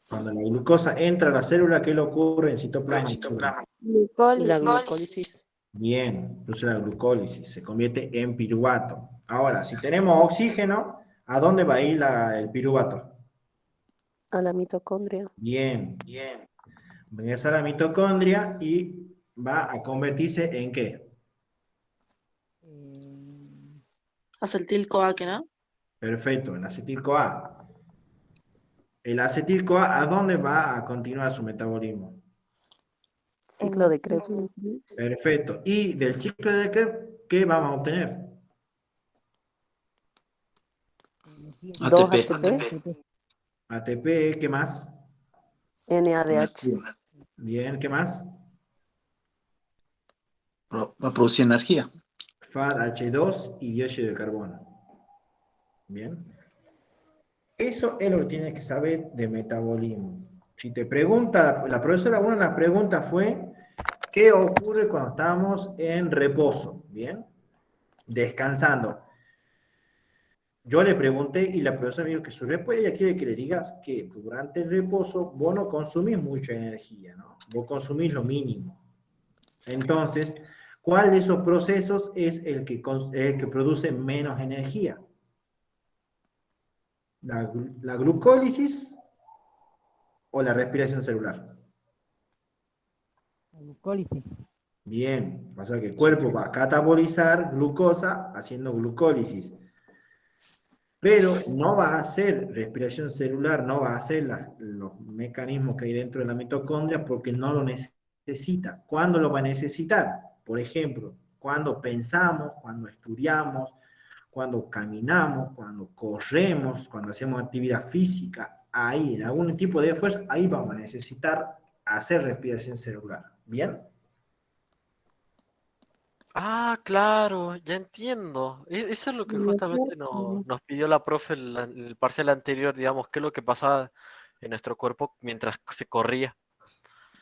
Cuando la glucosa entra a la célula, ¿qué le ocurre en citoplasma? La Glucólisis. glucólisis. Bien, produce la glucólisis, se convierte en piruvato. Ahora, si tenemos oxígeno, ¿a dónde va a ir el piruvato? A la mitocondria. Bien, va a ingresar a la mitocondria y va a convertirse ¿en qué? Acetil-CoA, ¿no? Perfecto, en acetil-CoA. El acetil-CoA, ¿a dónde va a continuar su metabolismo? Ciclo de Krebs. Perfecto. Y del ciclo de Krebs, ¿qué vamos a obtener? 2 ATP. ATP. ATP, ¿qué más? NADH. Bien, ¿qué más? Va a producir energía. FAD-H2 y dióxido de carbono. Bien. Eso es lo que tienes que saber de metabolismo. Si te pregunta, la profesora, una de las preguntas fue, ¿qué ocurre cuando estamos en reposo? Bien. Descansando. Yo le pregunté y la profesora me dijo que su respuesta, ella quiere que le digas que durante el reposo vos no consumís mucha energía, ¿no? Vos consumís lo mínimo. Entonces, ¿cuál de esos procesos es el que produce menos energía? ¿La glucólisis o la respiración celular? Glucólisis. Bien, o sea que el cuerpo va a catabolizar glucosa haciendo glucólisis, pero no va a hacer respiración celular, no va a hacer los mecanismos que hay dentro de la mitocondria porque no lo necesita. ¿Cuándo lo va a necesitar? Por ejemplo, cuando pensamos, cuando estudiamos, cuando caminamos, cuando corremos, cuando hacemos actividad física, ahí en algún tipo de esfuerzo, ahí vamos a necesitar hacer respiración celular. ¿Bien? Ah, claro, ya entiendo. Eso es lo que justamente nos pidió la profe en el parcial anterior, digamos, qué es lo que pasaba en nuestro cuerpo mientras se corría.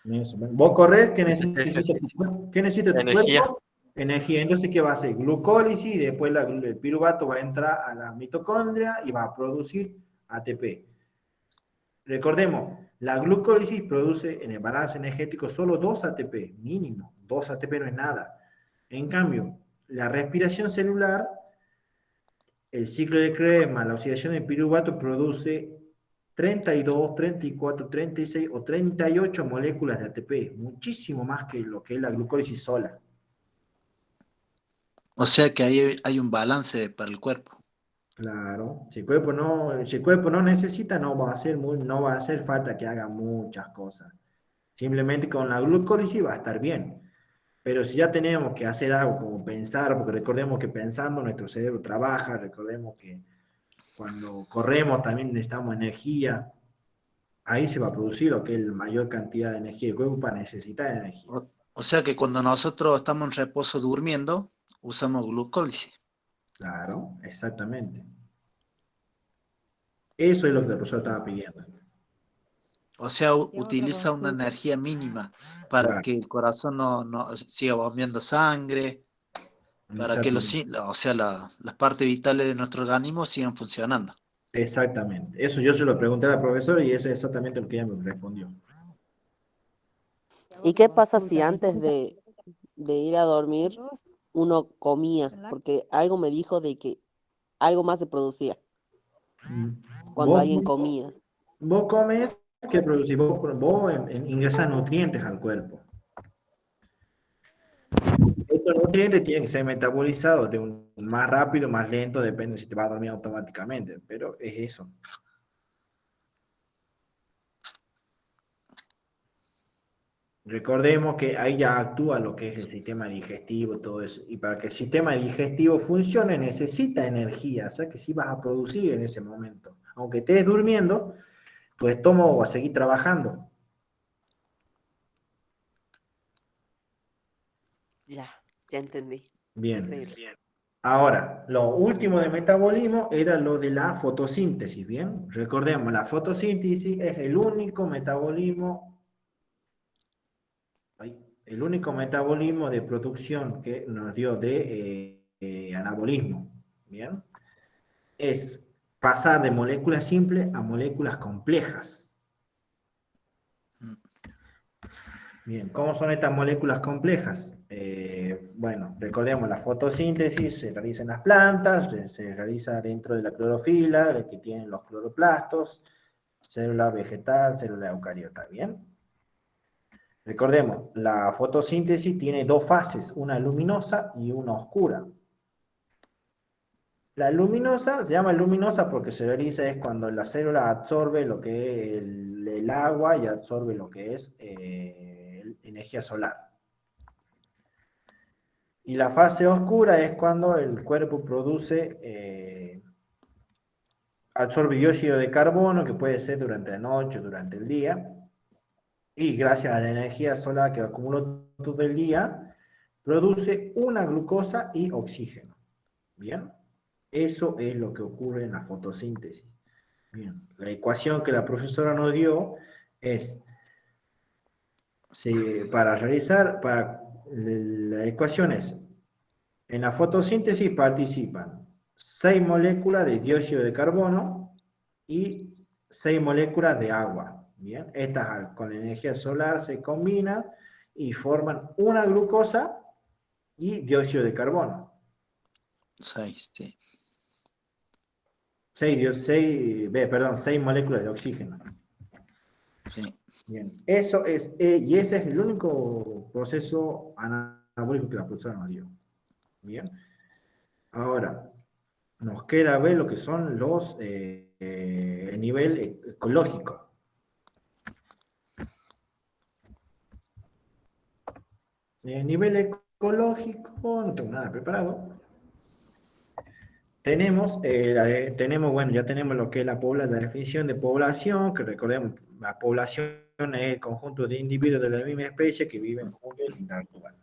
Eso. Vos corres, ¿qué Ese necesita ejercicio. ¿qué necesita tu Energía. cuerpo? Energía. Entonces, ¿qué va a hacer? Glucólisis y después el piruvato va a entrar a la mitocondria y va a producir ATP. Recordemos, la glucólisis produce en el balance energético solo 2 ATP, mínimo. 2 ATP no es nada. En cambio, la respiración celular, el ciclo de Krebs más la oxidación del piruvato produce 32, 34, 36 o 38 moléculas de ATP, muchísimo más que lo que es la glucólisis sola. O sea que ahí hay un balance para el cuerpo. Claro, si el cuerpo no necesita, no va a hacer falta que haga muchas cosas. Simplemente con la glucólisis va a estar bien. Pero si ya tenemos que hacer algo como pensar, porque recordemos que pensando nuestro cerebro trabaja, recordemos que cuando corremos también necesitamos energía, ahí se va a producir lo que es la mayor cantidad de energía. El cuerpo va a necesitar energía. O sea que cuando nosotros estamos en reposo durmiendo, usamos glucólisis. Claro, exactamente. Eso es lo que la profesora estaba pidiendo. O sea, utiliza una energía mínima para Claro, que el corazón no siga bombeando sangre, para que exactamente. o sea, las partes vitales de nuestro organismo sigan funcionando. Exactamente. Eso yo se lo pregunté a la profesora y eso es exactamente lo que ella me respondió. ¿Y qué pasa si antes de ir a dormir uno comía? Porque algo me dijo de que algo más se producía cuando Vos, alguien comía. vos comes, ¿qué producís? Vos ingresas nutrientes al cuerpo. Estos nutrientes tienen que ser metabolizados de un más rápido, más lento, depende si te vas a dormir automáticamente, pero es eso. Recordemos que ahí ya actúa lo que es el sistema digestivo, todo eso. Y para que el sistema digestivo funcione necesita energía, o sea que sí vas a producir en ese momento. Aunque estés durmiendo, tu estómago va a seguir trabajando. Ya. Ya entendí. Bien. Increíble. Ahora, lo último de metabolismo era lo de la fotosíntesis, ¿bien? Recordemos, la fotosíntesis es el único metabolismo, el único metabolismo de producción que nos dio de anabolismo, ¿bien? Es pasar de moléculas simples a moléculas complejas. Bien, ¿cómo son estas moléculas complejas? Bueno, recordemos, la fotosíntesis se realiza en las plantas, se realiza dentro de la clorofila, de que tienen los cloroplastos, célula vegetal, célula eucariota, ¿bien? Recordemos, la fotosíntesis tiene dos fases, una luminosa y una oscura. La luminosa se llama luminosa porque se realiza es cuando la célula absorbe lo que es el agua y absorbe lo que es energía solar. Y la fase oscura es cuando el cuerpo produce, absorbe dióxido de carbono, que puede ser durante la noche o durante el día, y gracias a la energía solar que acumuló todo el día, produce una glucosa y oxígeno. ¿Bien? Eso es lo que ocurre en la fotosíntesis. Bien, la ecuación que la profesora nos dio es, la ecuación es, en la fotosíntesis participan 6 moléculas de dióxido de carbono y 6 moléculas de agua. Bien, estas con la energía solar se combinan y forman una glucosa y dióxido de carbono. 6, sí. 6 moléculas de oxígeno. Sí. Bien, eso es, y ese es el único proceso anabólico que la profesora nos dio. Bien, ahora nos queda ver lo que son los el nivel ecológico. El nivel ecológico, no tengo nada preparado. Tenemos, bueno, ya tenemos lo que es la definición de población, que recordemos, la población es el conjunto de individuos de la misma especie que viven juntos e interactúan.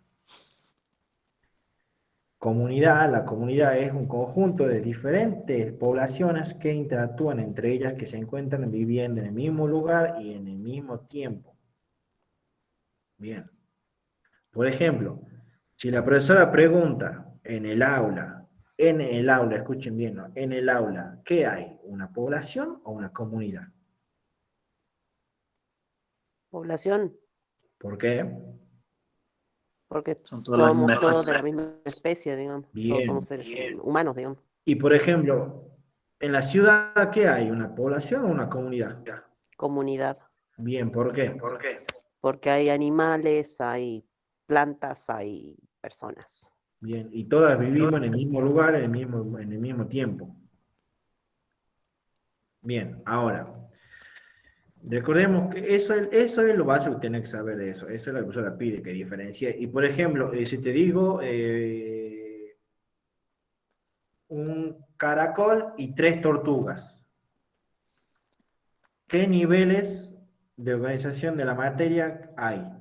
Comunidad, la comunidad es un conjunto de diferentes poblaciones que interactúan entre ellas, que se encuentran viviendo en el mismo lugar y en el mismo tiempo. Bien. Por ejemplo, si la profesora pregunta en el aula, escuchen bien, ¿no? En el aula, ¿qué hay? ¿Una población o una comunidad? Población, ¿Por qué? porque Son todas las somos mismas todos de la especies. misma especie, digamos. Todos Bien. somos seres humanos, digamos. Y por ejemplo, en la ciudad, ¿qué hay? ¿Una población o una comunidad? Comunidad. Bien, ¿por qué? Porque hay animales, hay plantas, hay personas. Bien, y todas vivimos en el mismo lugar, en el mismo tiempo. Bien, ahora, recordemos que eso es lo básico que tienes que saber de eso. Eso es lo que la profesora pide, que diferencie. Y por ejemplo, si te digo un caracol y 3 tortugas, ¿qué niveles de organización de la materia hay?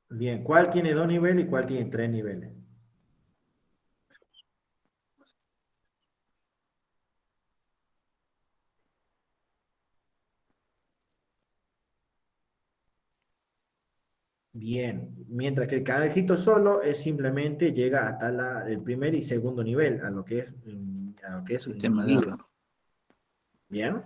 Bien, ¿cuál tiene 2 niveles y cuál tiene 3 niveles? Bien, mientras que el cangrejito solo es simplemente llega hasta el primer y segundo nivel, a lo que es un Sistema de individuo. órganos. Bien.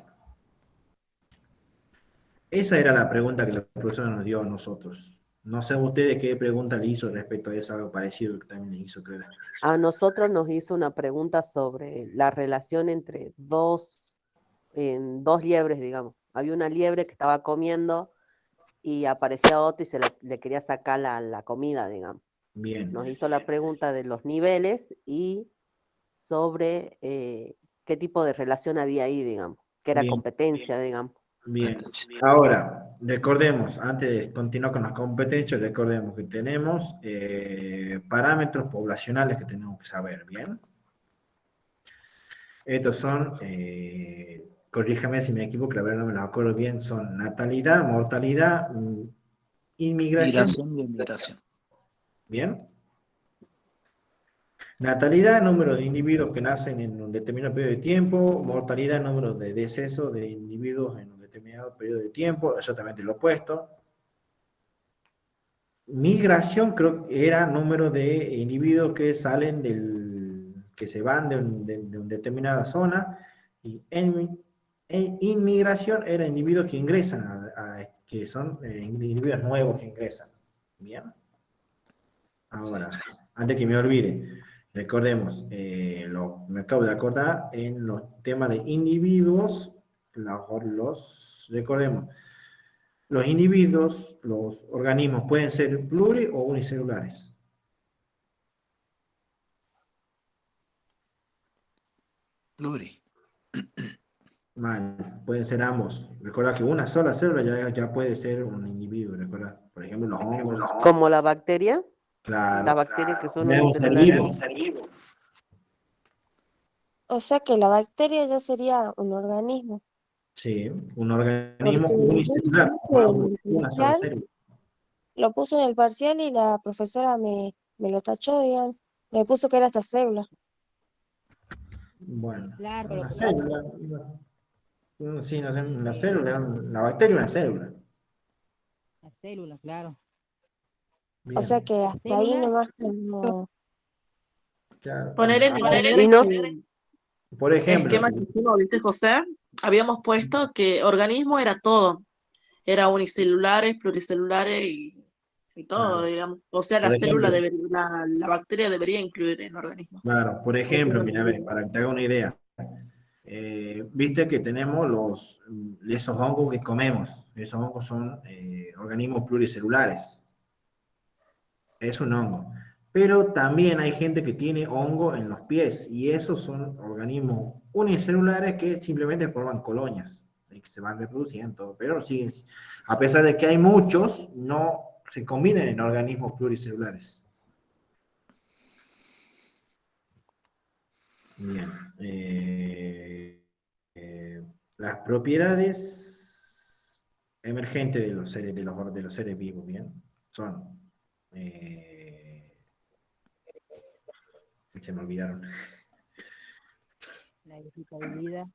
Esa era la pregunta que la profesora nos dio a nosotros. No sé ustedes qué pregunta le hizo respecto a eso, algo parecido que también le hizo, creo. A nosotros nos hizo una pregunta sobre la relación entre dos liebres, digamos. Había una liebre que estaba comiendo y aparecía otra y le quería sacar la comida, digamos. Bien. Nos hizo la pregunta de los niveles y sobre qué tipo de relación había ahí, digamos, que era Bien. competencia, digamos. Bien. Ahora, recordemos, antes de continuar con las competencias, recordemos que tenemos parámetros poblacionales que tenemos que saber, ¿bien? Estos son corríjame si me equivoco, la verdad no me los acuerdo bien, son natalidad, mortalidad, inmigración. Migración y emigración. Bien. Natalidad, número de individuos que nacen en un determinado periodo de tiempo. Mortalidad, número de decesos de individuos en un determinado periodo de tiempo. Exactamente lo opuesto. Migración creo que era número de individuos que salen que se van de una determinada zona. Y inmigración era individuos que ingresan, que son individuos nuevos que ingresan. Bien. Ahora, antes que me olvide, recordemos, me acabo de acordar en los temas de individuos, recordemos, los individuos, los organismos pueden ser pluri o unicelulares. Pluri. Mal, pueden ser ambos. Recuerda que una sola célula ya puede ser un individuo, recuerda. Por ejemplo, los hongos. Como la bacteria, Claro. las bacterias que son Debe ser unicelulares. vivo. O sea que la bacteria ya sería un organismo. Sí, un organismo Porque unicelular, una sola parcial, célula. lo puso en el parcial y la profesora me lo tachó, digamos. Me puso que era esta célula. Bueno, Claro, una célula. Sí, no sé, una célula, la bacteria es una célula. la célula, claro. Bien, O sea que hasta ahí Célula. nomás no. claro. Poner en Y no, el Por ejemplo, esquema que hicimos, ¿viste, José? Habíamos puesto que organismo era todo. Era unicelulares, pluricelulares y todo, claro, digamos. O sea, la por célula, ejemplo, la bacteria debería incluir en organismo. claro, por ejemplo, mira, ve, para que te haga una idea, viste que tenemos esos hongos que comemos, esos hongos son organismos pluricelulares, es un hongo, pero también hay gente que tiene hongo en los pies y esos son organismos unicelulares que simplemente forman colonias y que se van reproduciendo, pero siguen, a pesar de que hay muchos, no se combinan en organismos pluricelulares. Bien. Las propiedades emergentes de los seres, de los seres vivos, bien, son. Se me olvidaron. La irritabilidad.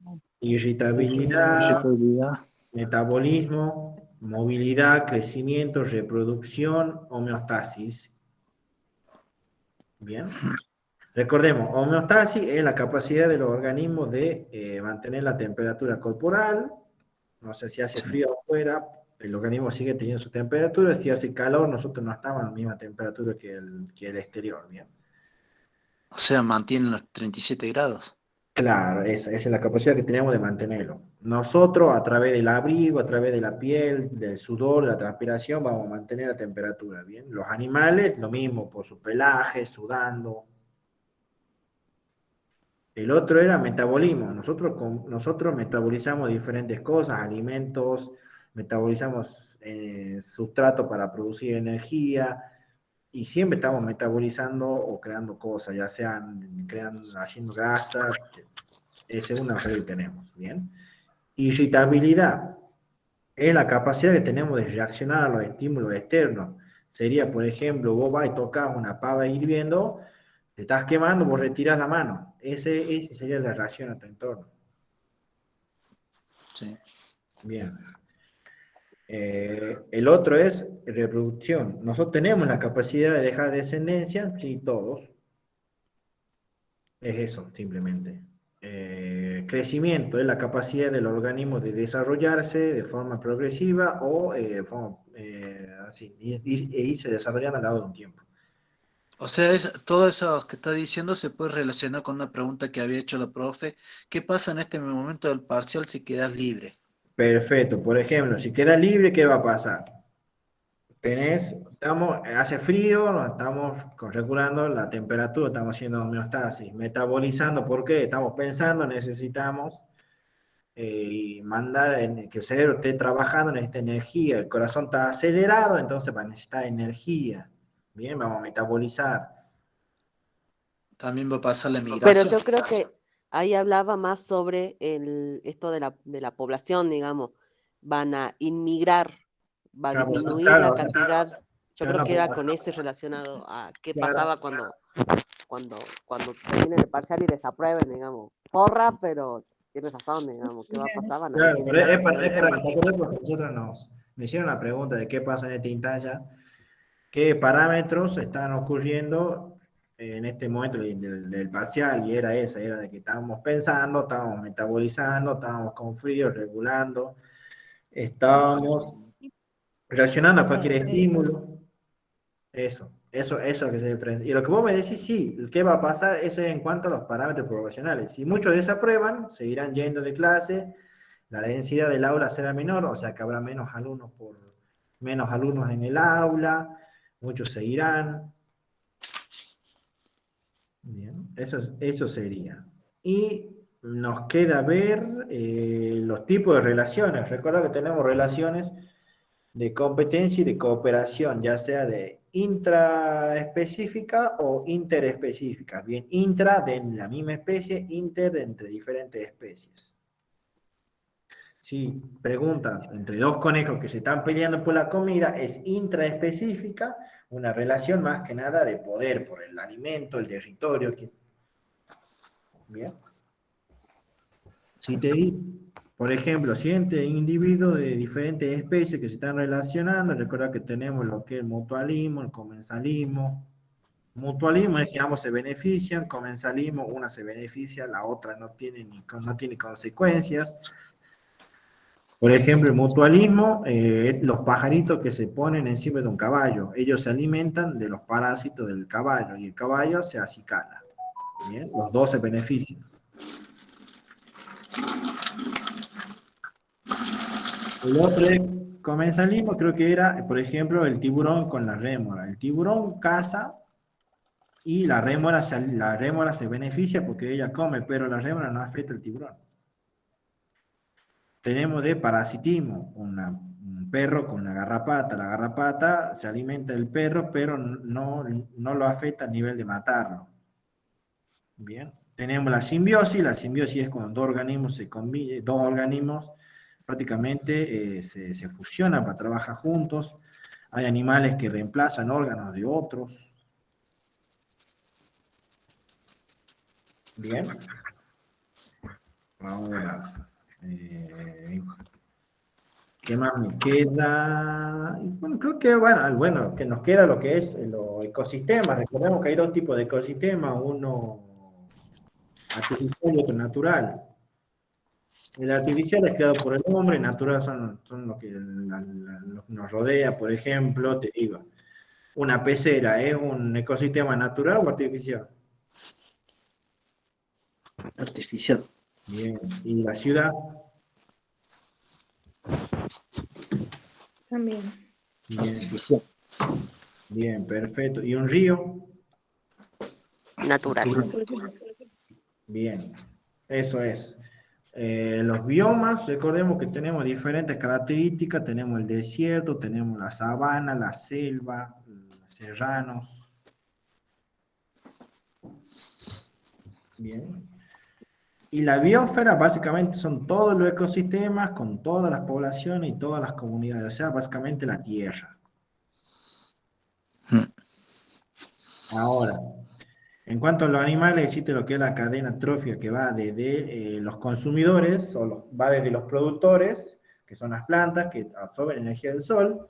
Irritabilidad, metabolismo, movilidad, crecimiento, reproducción, homeostasis. Bien. Recordemos, homeostasis es la capacidad de los organismos de mantener la temperatura corporal. No sé si hace frío afuera, el organismo sigue teniendo su temperatura. Si hace calor, nosotros no estamos a la misma temperatura que el exterior. Bien. O sea, mantienen los 37 grados. Claro, esa es la capacidad que tenemos de mantenerlo. Nosotros, a través del abrigo, a través de la piel, del sudor, la transpiración, vamos a mantener la temperatura. Bien. Los animales, lo mismo, por su pelaje, sudando. El otro era metabolismo. Nosotros metabolizamos diferentes cosas, alimentos, metabolizamos sustrato para producir energía y siempre estamos metabolizando o creando cosas, ya sean haciendo grasa, según la que tenemos. Bien. Irritabilidad es la capacidad que tenemos de reaccionar a los estímulos externos. Sería, por ejemplo, vos vas y tocas una pava hirviendo, te estás quemando, vos retiras la mano. Ese sería la reacción a tu entorno. Sí. Bien. El otro es reproducción. Nosotros tenemos la capacidad de dejar descendencia, sí, todos. Es eso, simplemente. Crecimiento es la capacidad del organismo de desarrollarse de forma progresiva o así, e irse desarrollando al lado de un tiempo. O sea, todo eso que está diciendo se puede relacionar con una pregunta que había hecho la profe. ¿Qué pasa en este momento del parcial si quedas libre? Perfecto. Por ejemplo, si queda libre, ¿qué va a pasar? Hace frío, nos estamos regulando la temperatura, estamos haciendo homeostasis, metabolizando, ¿por qué? Estamos pensando, necesitamos mandar que el cerebro esté trabajando, necesita energía, el corazón está acelerado, entonces va a necesitar energía. Bien, vamos a metabolizar. También va a pasar la pero migración. yo creo que Ahí hablaba más sobre esto de la población, digamos. Van a inmigrar, va a Claro, disminuir claro, la o sea, cantidad. Yo creo claro, que era con ese relacionado a qué claro, pasaba cuando terminen el parcial y desaprueben, digamos. Porra, pero tienes razón, digamos. ¿Qué va a pasar? Van a claro, pero disminuir la cantidad de es para, ¿te alumnos. acuerdas? Porque nosotros me hicieron la pregunta de qué pasa en esta instancia, qué parámetros están ocurriendo en este momento del parcial, y era esa, era de que estábamos pensando, estábamos metabolizando, estábamos con frío, regulando, estábamos reaccionando a cualquier estímulo. Eso es lo que se diferencia. Y lo que vos me decís, sí, ¿qué va a pasar? Eso es en cuanto a los parámetros poblacionales. Si muchos desaprueban, seguirán yendo de clase, la densidad del aula será menor, o sea que habrá menos alumnos en el aula, muchos seguirán. Bien, eso sería. Y nos queda ver los tipos de relaciones. Recuerda que tenemos relaciones de competencia y de cooperación, ya sea de intraespecífica o interespecífica. Bien, intra de la misma especie, inter de entre diferentes especies. Si pregunta entre dos conejos que se están peleando por la comida, es intraespecífica, una relación más que nada de poder por el alimento, el territorio. Bien. Si te di, por ejemplo, si entre individuos de diferentes especies que se están relacionando, recuerda que tenemos lo que es el mutualismo, el comensalismo. Mutualismo es que ambos se benefician, comensalismo, una se beneficia, la otra no tiene consecuencias. Por ejemplo, el mutualismo, los pajaritos que se ponen encima de un caballo, ellos se alimentan de los parásitos del caballo y el caballo se acicala. ¿Bien? Los dos se benefician. El otro es comensalismo, creo que era, por ejemplo, el tiburón con la rémora. El tiburón caza y la rémora se beneficia porque ella come, pero la rémora no afecta al tiburón. Tenemos de parasitismo, un perro con la garrapata se alimenta del perro, pero no lo afecta a nivel de matarlo. Bien. Tenemos la simbiosis es cuando dos organismos prácticamente se fusionan para trabajar juntos. Hay animales que reemplazan órganos de otros. Bien. Ahora, ¿qué más me queda? Bueno, creo que bueno, que nos queda lo que es los ecosistemas. Recordemos que hay dos tipos de ecosistemas, uno artificial y otro natural. El artificial es creado por el hombre, el natural son lo que nos rodea. Por ejemplo, te digo, una pecera, ¿es un ecosistema natural o artificial? Artificial. Bien, ¿y la ciudad? También. Bien, Artificial. bien, perfecto. ¿Y un río? Natural. Bien, eso es. Los biomas, recordemos que tenemos diferentes características, tenemos el desierto, tenemos la sabana, la selva, los serranos. Bien. Y la biosfera básicamente son todos los ecosistemas con todas las poblaciones y todas las comunidades, o sea, básicamente la tierra. Ahora, en cuanto a los animales, existe lo que es la cadena trófica que va desde los consumidores, va desde los productores, que son las plantas que absorben energía del sol,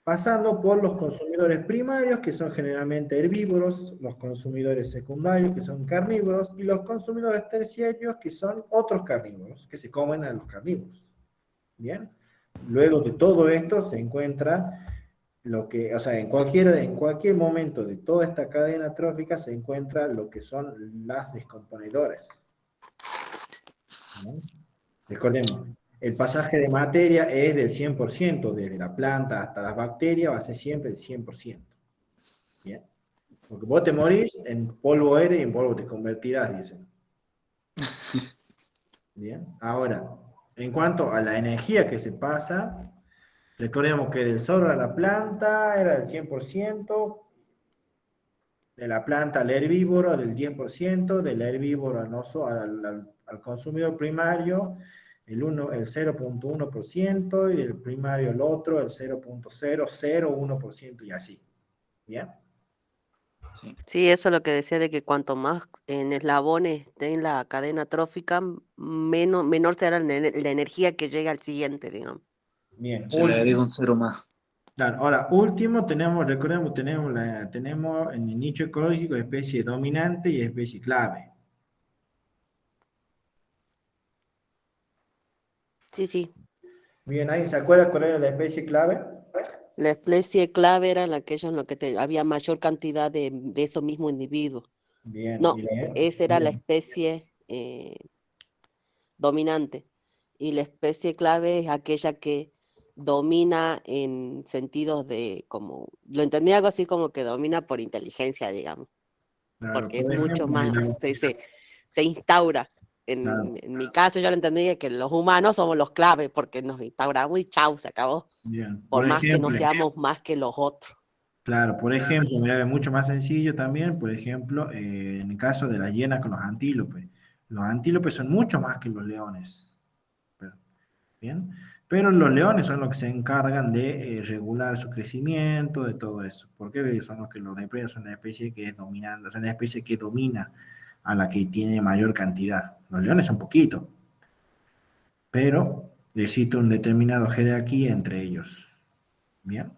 pasando por los consumidores primarios, que son generalmente herbívoros, los consumidores secundarios, que son carnívoros, y los consumidores terciarios, que son otros carnívoros, que se comen a los carnívoros. Bien, luego de todo esto se encuentra lo que, o sea, en cualquier momento de toda esta cadena trófica se encuentra lo que son las descomponedoras. ¿No? Recordemos, el pasaje de materia es del 100%, desde la planta hasta las bacterias va a ser siempre el 100%. ¿Bien? Porque vos te morís, en polvo eres y en polvo te convertirás, dicen. Bien, ahora, en cuanto a la energía que se pasa, recordemos que del sol a la planta era del 100%, de la planta al herbívoro del 10%, del herbívoro al consumidor primario el 0,1% y del primario al otro el 0,001% y así. ¿Bien? Sí, eso es lo que decía de que cuanto más en eslabones esté en la cadena trófica, menor será la energía que llega al siguiente, digamos. Bien. Se le agrega un cero más. Claro, ahora, último, recordemos, tenemos en el nicho ecológico especie dominante y especie clave. Sí. Bien, ¿alguien se acuerda cuál era la especie clave? La especie clave era aquella en la que había mayor cantidad de esos mismos individuos. Bien, No, esa era la bien. especie dominante. Y la especie clave es aquella que domina en sentidos de, como, lo entendía algo así como que domina por inteligencia, digamos, Claro, porque es por mucho ejemplo, más, mira, se instaura. claro, En mi caso yo lo entendía que los humanos somos los claves porque nos instauramos y chau, se acabó. bien. Por Por más que no ejemplo, seamos más que los otros. claro, por ejemplo, mira, es mucho más sencillo también, por ejemplo, en el caso de las hienas con los antílopes. Los antílopes son mucho más que los leones. Bien, pero los leones son los que se encargan de regular su crecimiento, de todo eso. Porque son los que los depredan, son la especie que es dominante, son la especie que domina a la que tiene mayor cantidad. Los leones son poquitos, pero existe un determinado jerarquía entre ellos. Bien.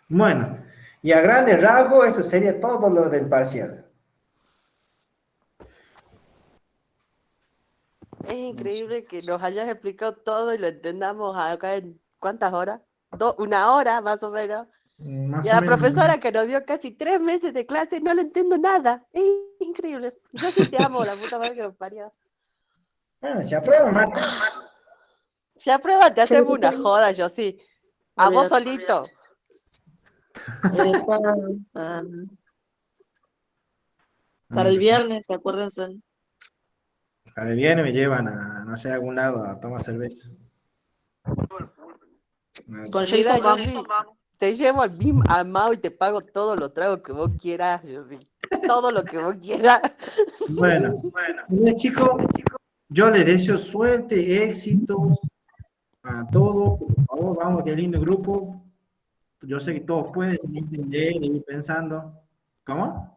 Bueno, y a grandes rasgos, eso sería todo lo del parcial. Es increíble que nos hayas explicado todo y lo entendamos acá en ¿cuántas horas? 1 hora más o menos. Y Más a o la menos. profesora que nos dio casi 3 meses de clase no le entiendo nada. Es increíble. Yo sí te amo, la puta madre que nos parió. Bueno, se aprueba, Marta. Si aprueba, te Sí, hacemos una sí, joda, yo sí. A vos olvídate. solito. Para, para- para el viernes, acuérdense. Para el viernes me llevan a, no sé, a algún lado a tomar cerveza. Con Mira, Jason yo vamos. sí. Te llevo al BIM armado y te pago todos los tragos que vos quieras, yo sí. Todo lo que vos quieras. Bueno, bueno, chicos, yo les deseo suerte, éxitos a todos. Por favor, vamos, qué lindo grupo. Yo sé que todos pueden entender y ir pensando. ¿Cómo?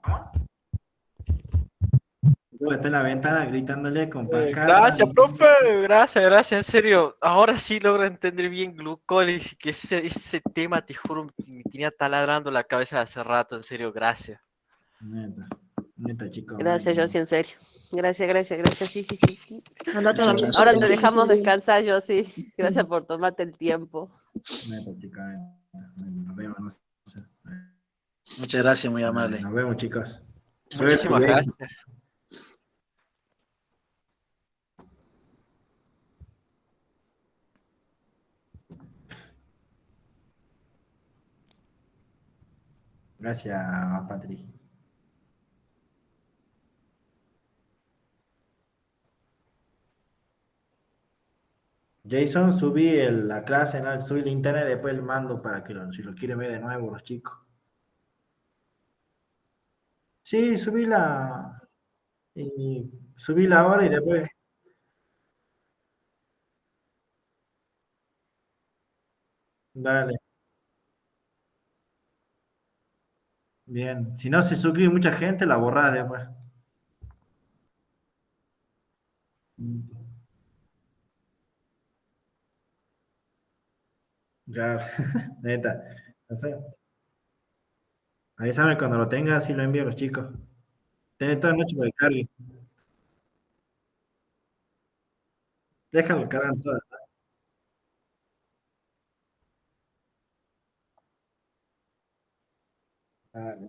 Yo está en la ventana gritándole con pancartas. Gracias, profe, gracias, en serio. Ahora sí logro entender bien glucólisis, que ese tema, te juro, me tenía taladrando la cabeza hace rato, en serio, gracias. Neta, neta, chicos. Gracias, Josie, en serio. Gracias. Sí. Andate a dormir, Ahora te José. dejamos descansar, Josie. Gracias por tomarte el tiempo. Neta, chicos. Nos vemos. No sé. Muchas gracias, muy amable. Nos vemos, chicos. Suerte Muchísimas y gracias. éxito. Gracias, Patrick. Jason, subí la clase, ¿no? Subí el internet, después le mando para que si lo quieren ver de nuevo los chicos. Sí, subí la hora y después. Dale, bien. Si no se suscribe mucha gente, la borrás después. Claro, neta. No sé. Avísame cuando lo tengas, así lo envío a los chicos. Tienes toda la noche para que cargue. Déjalo cargar todo. Dale.